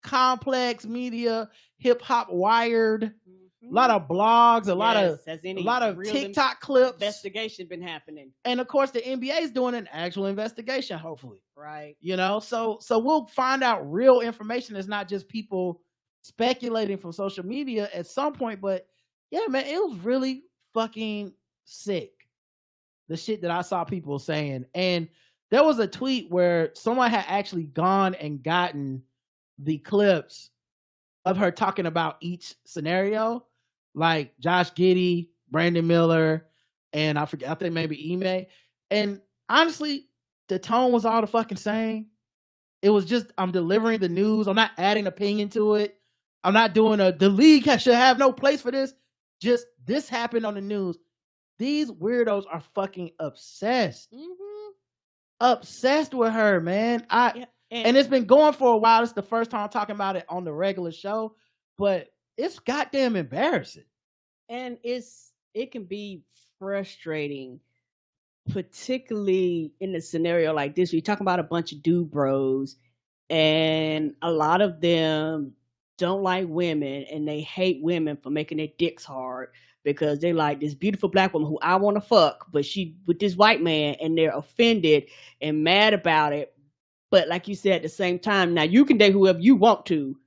complex media, hip hop wired, a lot of blogs, a lot of TikTok clips. Investigation been happening, and of course the NBA is doing an actual investigation, hopefully. Right. You know, so we'll find out real information. It's not just people speculating from social media at some point. But yeah, man, it was really fucking sick, the shit that I saw people saying. And there was a tweet where someone had actually gone and gotten the clips of her talking about each scenario, like Josh Giddey, Brandon Miller, and I think maybe Ime. And honestly, the tone was all the fucking same. It was just, I'm delivering the news. I'm not adding opinion to it. I'm not doing the league should have no place for this. Just, this happened on the news. These weirdos are fucking obsessed. Obsessed with her, man. And it's been going for a while. It's the first time I'm talking about it on the regular show, but it's goddamn embarrassing. And it can be frustrating, particularly in a scenario like this. You're talking about a bunch of dude bros, and a lot of them don't like women, and they hate women for making their dicks hard because they like this beautiful black woman who I want to fuck, but she with this white man, and they're offended and mad about it. But like you said, at the same time, now you can date whoever you want to.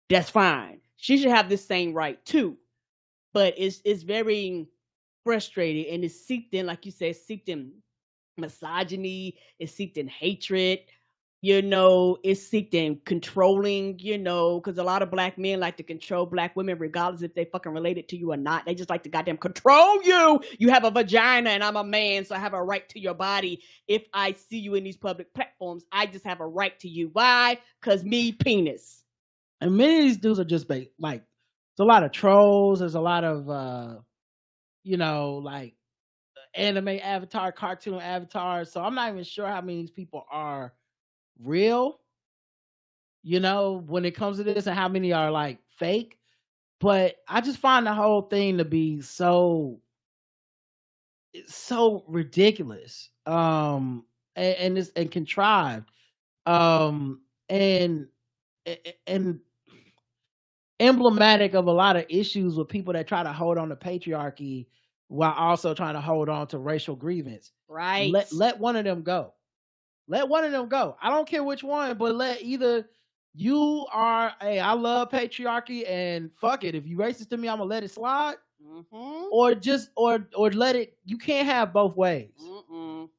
That's fine. She should have the same right too. But it's very frustrating, and it's seeped in, like you said, seeped in misogyny, it's seeped in hatred, you know, it's seeped in controlling, you know, because a lot of black men like to control black women regardless if they fucking related to you or not. They just like to goddamn control you. You have a vagina and I'm a man, so I have a right to your body. If I see you in these public platforms, I just have a right to you. Why? Because me, penis. And many of these dudes are just like, there's a lot of trolls. There's a lot of, you know, like anime avatar, cartoon avatars. So I'm not even sure how many of these people are real, you know, when it comes to this, and how many are like fake. But I just find the whole thing to be so ridiculous, and it's and contrived, and emblematic of a lot of issues with people that try to hold on to patriarchy while also trying to hold on to racial grievance. Right. Let one of them go. Let one of them go. I don't care which one, but let either you are, hey, I love patriarchy and fuck it. If you racist to me, I'm gonna let it slide. Or just or let it. You can't have both ways.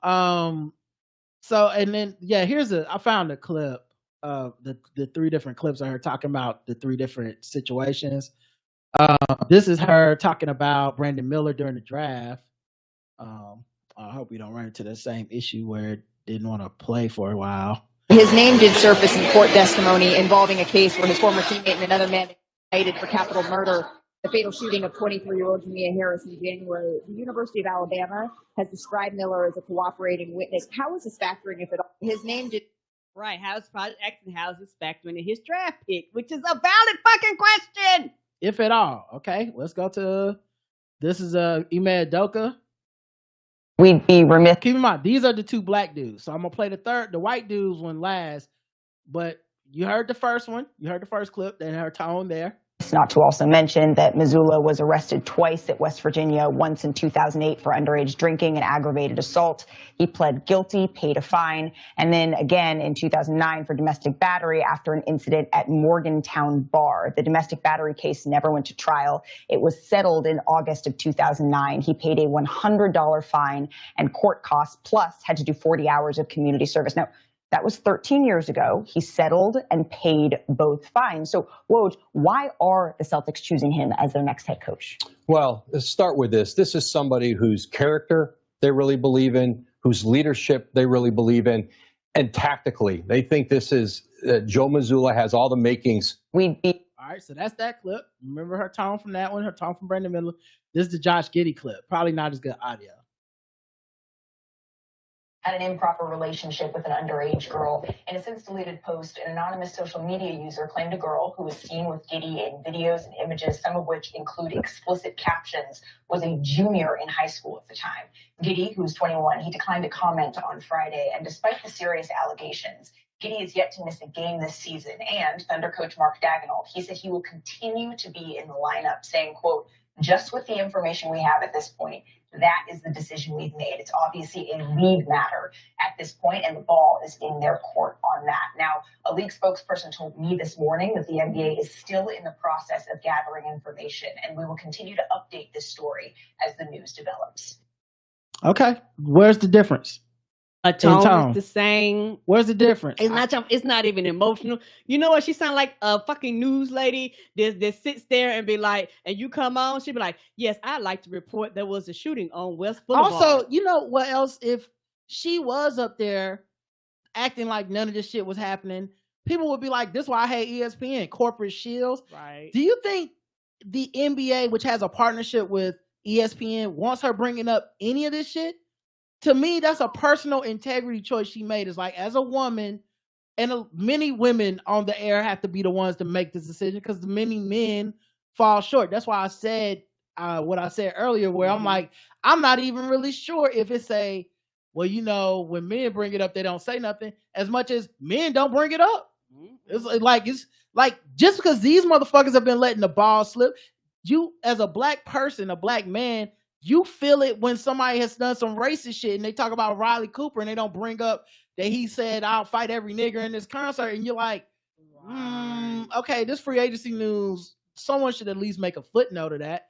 So and then I found a clip of the 3 different clips of her talking about the 3 different situations. This is her talking about Brandon Miller during the draft. I hope we don't run into the same issue where it didn't want to play for a while. His name did surface in court testimony involving a case where his former teammate and another man indicted for capital murder, the fatal shooting of 23-year-old Jamia Harris in January. The University of Alabama has described Miller as a cooperating witness. How is this factoring, if at all? His name did. Right. How is this factoring in his draft pick, which is a valid fucking question. If at all. Okay, let's go to, this is Ime Udoka. We'd be remiss. Keep in mind, these are the 2 black dudes. So I'm gonna play the white dudes one last. But you heard the first one. You heard the first clip. Then her tone there. Not to also mention that Missoula was arrested twice at West Virginia, once in 2008 for underage drinking and aggravated assault. He pled guilty, paid a fine, and then again in 2009 for domestic battery after an incident at Morgantown Bar. The domestic battery case never went to trial. It was settled in August of 2009. He paid a $100 fine and court costs, plus had to do 40 hours of community service. Now, that was 13 years ago. He settled and paid both fines. So, Woj, why are the Celtics choosing him as their next head coach? Well, let's start with this. This is somebody whose character they really believe in, whose leadership they really believe in, and tactically, they think this is Joe Mazzulla has all the makings. All right, so that's that clip. Remember her tone from that one, her tone from Brandon Miller. This is the Josh Giddey clip. Probably not as good audio. Had an improper relationship with an underage girl. In a since-deleted post, an anonymous social media user claimed a girl who was seen with Giddey in videos and images, some of which include explicit captions, was a junior in high school at the time. Giddey, who's 21, he declined to comment on Friday, and despite the serious allegations, Giddey is yet to miss a game this season, and Thunder coach Mark Daigneault, he said he will continue to be in the lineup, saying, quote, just with the information we have at this point, that is the decision we've made. It's obviously a league matter at this point, and the ball is in their court on that. Now, a league spokesperson told me this morning that the NBA is still in the process of gathering information, and we will continue to update this story as the news develops. Okay, where's the difference? A tone is the same. Where's the difference? It's not even emotional. You know what? She sound like a fucking news lady that sits there and be like, and you come on, she be like, yes, I'd like to report there was a shooting on West Boulevard. Also, you know what else? If she was up there acting like none of this shit was happening, people would be like, this is why I hate ESPN, corporate shields. Right. Do you think the NBA, which has a partnership with ESPN, wants her bringing up any of this shit? To me, that's a personal integrity choice she made. It's like, as a woman, and many women on the air have to be the ones to make this decision because many men fall short. That's why I said what I said earlier, where I'm like, I'm not even really sure if it's well, you know, when men bring it up, they don't say nothing, as much as men don't bring it up. It's like just because these motherfuckers have been letting the ball slip, you as a black person, a black man, you feel it when somebody has done some racist shit and they talk about Riley Cooper and they don't bring up that he said, I'll fight every nigger in this concert. And you're like, okay, this free agency news, someone should at least make a footnote of that.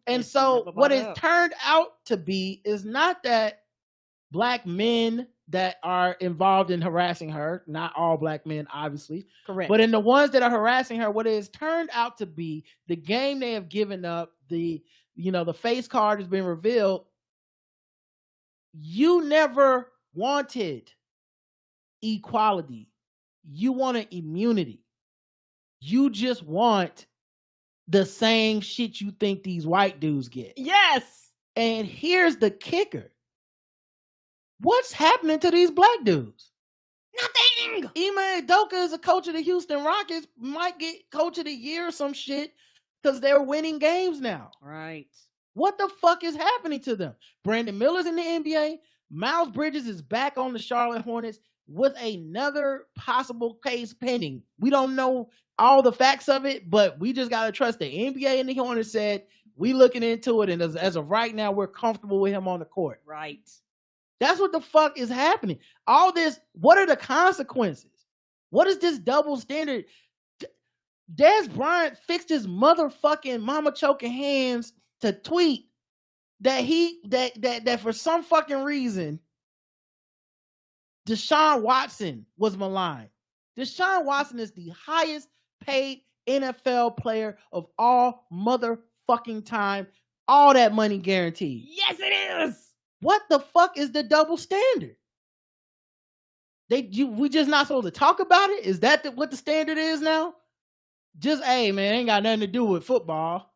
And so what it turned out to be is not that black men that are involved in harassing her, not all black men, obviously. Correct. But in the ones that are harassing her, what it has turned out to be, the game they have given up, the face card has been revealed. You never wanted equality. You wanted immunity. You just want the same shit you think these white dudes get. Yes. And here's the kicker. What's happening to these black dudes? Nothing. Ime Udoka is a coach of the Houston Rockets, might get coach of the year or some shit because they're winning games now. Right. What the fuck is happening to them? Brandon Miller's in the NBA. Miles Bridges is back on the Charlotte Hornets with another possible case pending. We don't know all the facts of it, but we just got to trust the NBA and the Hornets said, we looking into it, and as of right now, we're comfortable with him on the court. Right. That's what the fuck is happening. All this, what are the consequences? What is this double standard? Dez Bryant fixed his motherfucking mama choking hands to tweet that that for some fucking reason, Deshaun Watson was maligned. Deshaun Watson is the highest paid NFL player of all motherfucking time. All that money guaranteed. Yes, it is. What the fuck is the double standard? We just not supposed to talk about it? Is that what the standard is now? Just, hey, man, ain't got nothing to do with football.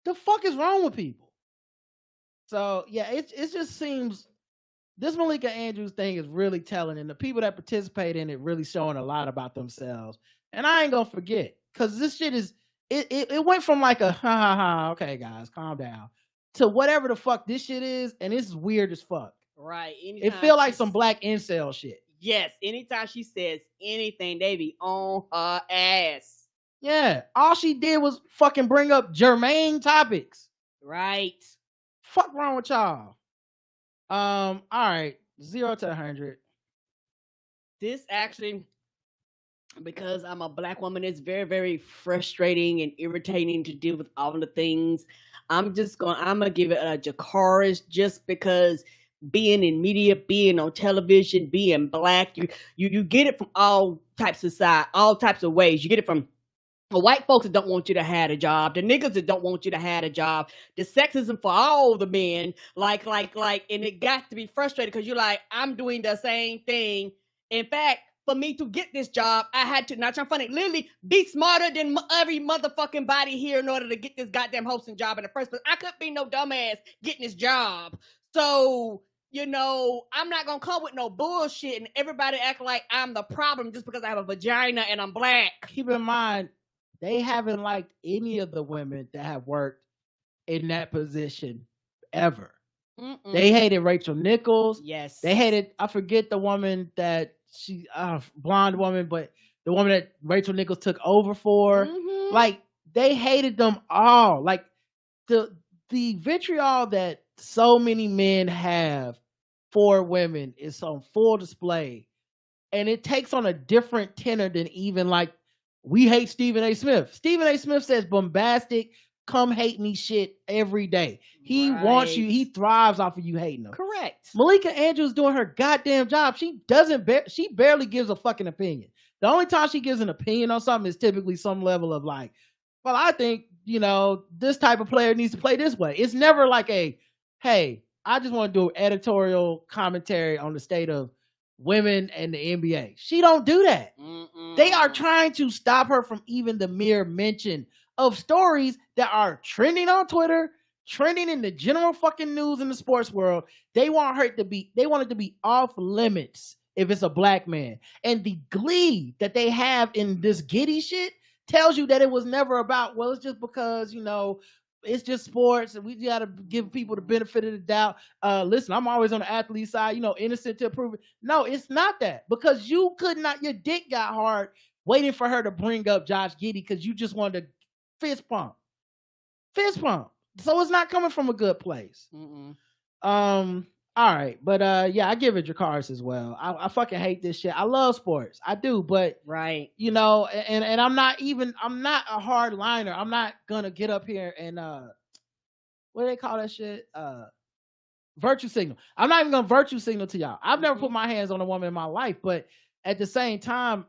The fuck is wrong with people? So, yeah, it just seems this Malika Andrews thing is really telling, and the people that participate in it really showing a lot about themselves. And I ain't gonna forget, because this shit is, it went from like a, okay, guys, calm down, to whatever the fuck this shit is, and it's weird as fuck. Right. It feel like some black incel shit. Yes. Anytime she says anything, they be on her ass. Yeah. All she did was fucking bring up germane topics. Right. Fuck wrong with y'all? All right. 0 to 100. This actually, because I'm a black woman, it's very, very frustrating and irritating to deal with all the things. I'm gonna give it a Jakaris just because being in media, being on television, being black, you get it from all types of side, all types of ways. You get it from the white folks that don't want you to have a job, the niggas that don't want you to have a job, the sexism for all the men, like, and it got to be frustrated because you're like, I'm doing the same thing. In fact, for me to get this job, I had to, not trying funny, literally be smarter than every motherfucking body here in order to get this goddamn hosting job in the first place. I couldn't be no dumbass getting this job. So, you know, I'm not going to come with no bullshit and everybody act like I'm the problem just because I have a vagina and I'm black. Keep in mind, they haven't liked any of the women that have worked in that position ever. Mm-mm. They hated Rachel Nichols. Yes. They hated, I forget the woman that blonde woman, but the woman that Rachel Nichols took over for. Mm-hmm. Like, they hated them all. Like, the vitriol that so many men have for women is on full display. And it takes on a different tenor than even like, we hate Stephen A. Smith. Stephen A. Smith says bombastic, come hate me shit every day. He wants you. He thrives off of you hating him. Correct. Malika Andrews doing her goddamn job. She barely gives a fucking opinion. The only time she gives an opinion on something is typically some level of like, well, I think, you know, this type of player needs to play this way. It's never like a, hey, I just want to do editorial commentary on the state of women and the NBA. She don't do that. Mm-mm. They are trying to stop her from even the mere mention of stories that are trending on Twitter, trending in the general fucking news in the sports world. They want it to be off limits if it's a black man. And the glee that they have in this giddy shit tells you that it was never about, well, it's just because, you know, it's just sports and we got to give people the benefit of the doubt. Listen, I'm always on the athlete side, you know, innocent till proven. No, it's not that, because you could not, your dick got hard waiting for her to bring up Josh Giddey because you just wanted to fist pump. So it's not coming from a good place. Mm-mm. All right, but yeah, I give it Jakaris as well. I fucking hate this shit. I love sports, I do, but right, you know, and I'm not a hard liner. I'm not gonna get up here and what do they call that shit? Virtue signal. I'm not even gonna virtue signal to y'all. I've never put my hands on a woman in my life, but at the same time,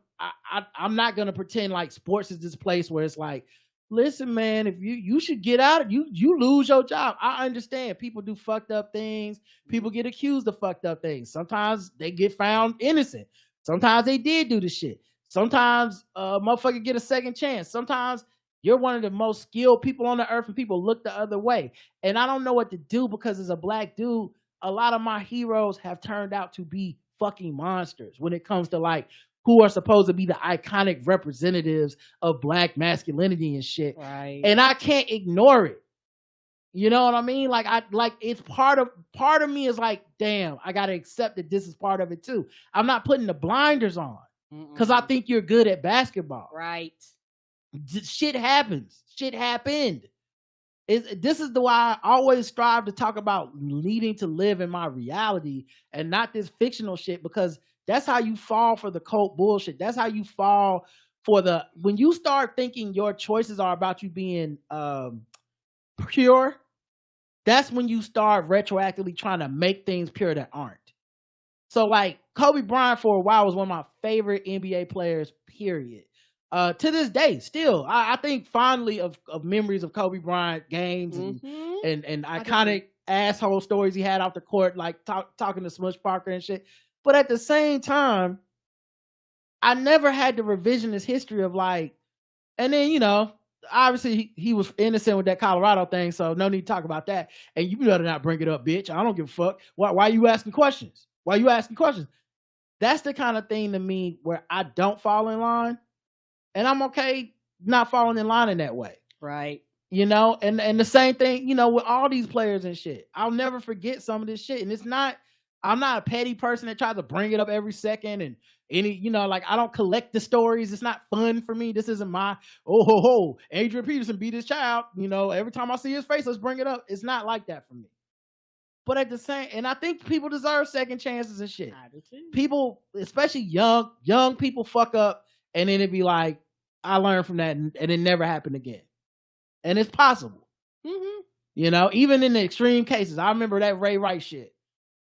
I'm not gonna pretend like sports is this place where it's like, listen, man, if you should get out, you lose your job. I understand people do fucked up things. People get accused of fucked up things. Sometimes they get found innocent. Sometimes they did do the shit. Sometimes motherfucker get a second chance. Sometimes You're one of the most skilled people on the earth, and people look the other way. And I don't know what to do because as a black dude, a lot of my heroes have turned out to be fucking monsters when it comes to like who are supposed to be the iconic representatives of black masculinity and shit. Right. And I can't ignore it. You know what I mean? Like it's part of me is like, damn, I gotta accept that this is part of it too. I'm not putting the blinders on because I think you're good at basketball. Right. Shit happens. Shit happened. This is the why I always strive to talk about needing to live in my reality and not this fictional shit, because that's how you fall for the cult bullshit. That's how you fall for when you start thinking your choices are about you being pure. That's when you start retroactively trying to make things pure that aren't. So like Kobe Bryant for a while was one of my favorite NBA players, period. To this day, still, I think fondly of memories of Kobe Bryant games and iconic asshole stories he had off the court, like talking to Smush Parker and shit. But at the same time, I never had the revisionist history of like, and then, you know, obviously he was innocent with that Colorado thing, so no need to talk about that. And you better not bring it up, bitch. I don't give a fuck. Why are you asking questions? Why are you asking questions? That's the kind of thing to me where I don't fall in line. And I'm okay not falling in line in that way. Right. You know, and the same thing, you know, with all these players and shit. I'll never forget some of this shit. And I'm not a petty person that tries to bring it up every second and any, you know, like I don't collect the stories. It's not fun for me. This isn't my, Adrian Peterson beat his child. You know, every time I see his face, let's bring it up. It's not like that for me. But at the same, and I think people deserve second chances and shit. I do too. People, especially young people fuck up and then it'd be like, I learned from that and it never happened again. And it's possible. Mm-hmm. You know, even in the extreme cases, I remember that Ray Rice shit.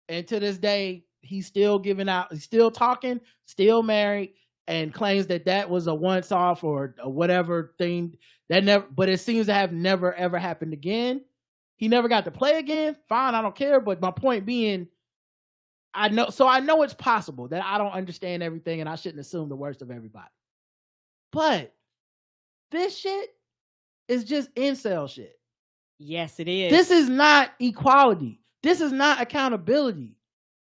And to this day, he's still giving out, he's still talking, still married, and claims that was a once off or a whatever thing that never, but it seems to have never ever happened again. He never got to play again. Fine, I don't care. But my point being, I know it's possible that I don't understand everything and I shouldn't assume the worst of everybody. But this shit is just incel shit. Yes, it is. This is not equality. This is not accountability.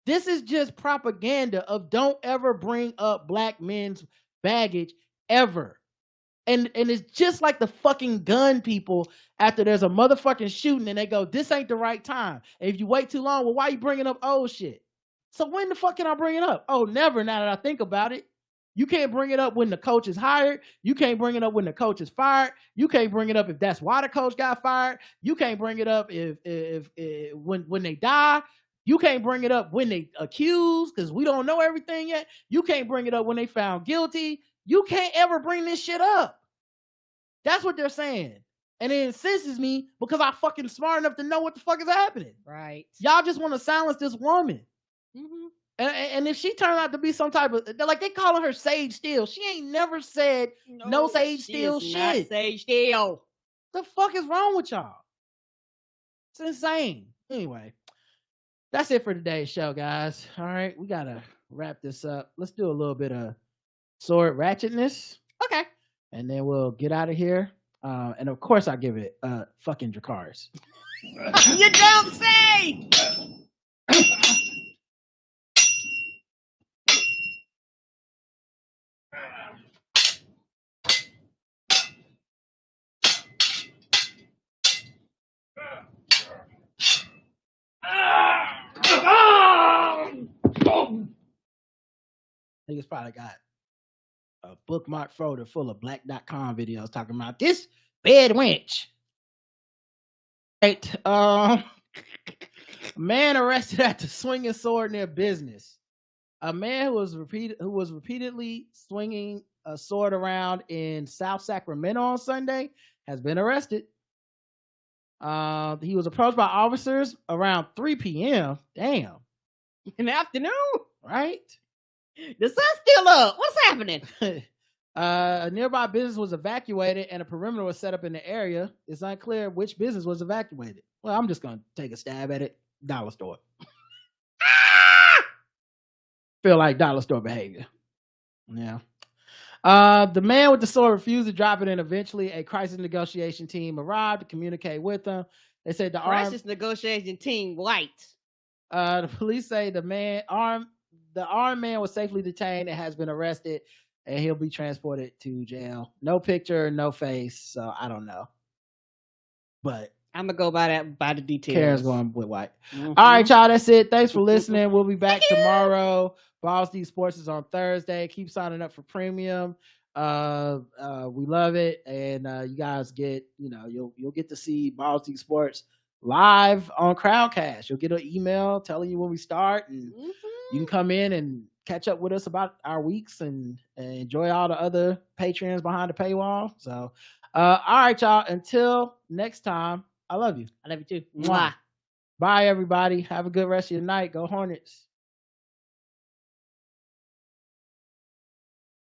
This is just propaganda of don't ever bring up black men's baggage ever. And it's just like the fucking gun people after there's a motherfucking shooting and they go, this ain't the right time. And if you wait too long, well, why you bringing up old shit? So when the fuck can I bring it up? Oh, never, now that I think about it. You can't bring it up when the coach is hired. You can't bring it up when the coach is fired. You can't bring it up if that's why the coach got fired. You can't bring it up if when they die. You can't bring it up when they accused because we don't know everything yet. You can't bring it up when they found guilty. You can't ever bring this shit up. That's what they're saying. And it incenses me because I'm fucking smart enough to know what the fuck is happening. Right. Y'all just want to silence this woman. Mm-hmm. And if she turned out to be some type of, like they calling her Sage Steele. She ain't never said no Sage Steele shit. Not Sage Steele. The fuck is wrong with y'all? It's insane. Anyway, that's it for today's show, guys. All right, we gotta wrap this up. Let's do a little bit of sword ratchetness. Okay. And then we'll get out of here. And of course, I give it fucking Dracarys. You don't say. Niggas probably got a bookmark folder full of black.com videos talking about this bed wench. Right. Man arrested after swinging sword in their business. A man who was repeatedly swinging a sword around in South Sacramento on Sunday has been arrested. He was approached by officers around 3 p.m. Damn. In the afternoon? Right? The sun's still up. What's happening? A nearby business was evacuated and a perimeter was set up in the area. It's unclear which business was evacuated. Well, I'm just going to take a stab at it. Dollar store. Feel like dollar store behavior. Yeah. The man with the sword refused to drop it, and eventually a crisis negotiation team arrived to communicate with him. They said the crisis negotiation team white. The police say the armed man was safely detained and has been arrested, and he'll be transported to jail. No picture, no face, so I don't know. But I'm gonna go by the details. Karen's going with white. All right, y'all, that's it. Thanks for listening. We'll be back tomorrow. Balls Deep Sports is on Thursday. Keep signing up for premium. We love it, and you guys get, you'll get to see Balls Deep Sports live on Crowdcast. You'll get an email telling you when we start, and you can come in and catch up with us about our weeks and enjoy all the other patrons behind the paywall. So, all right, y'all. Until next time, I love you. I love you too. Mwah. Bye, everybody. Have a good rest of your night. Go Hornets.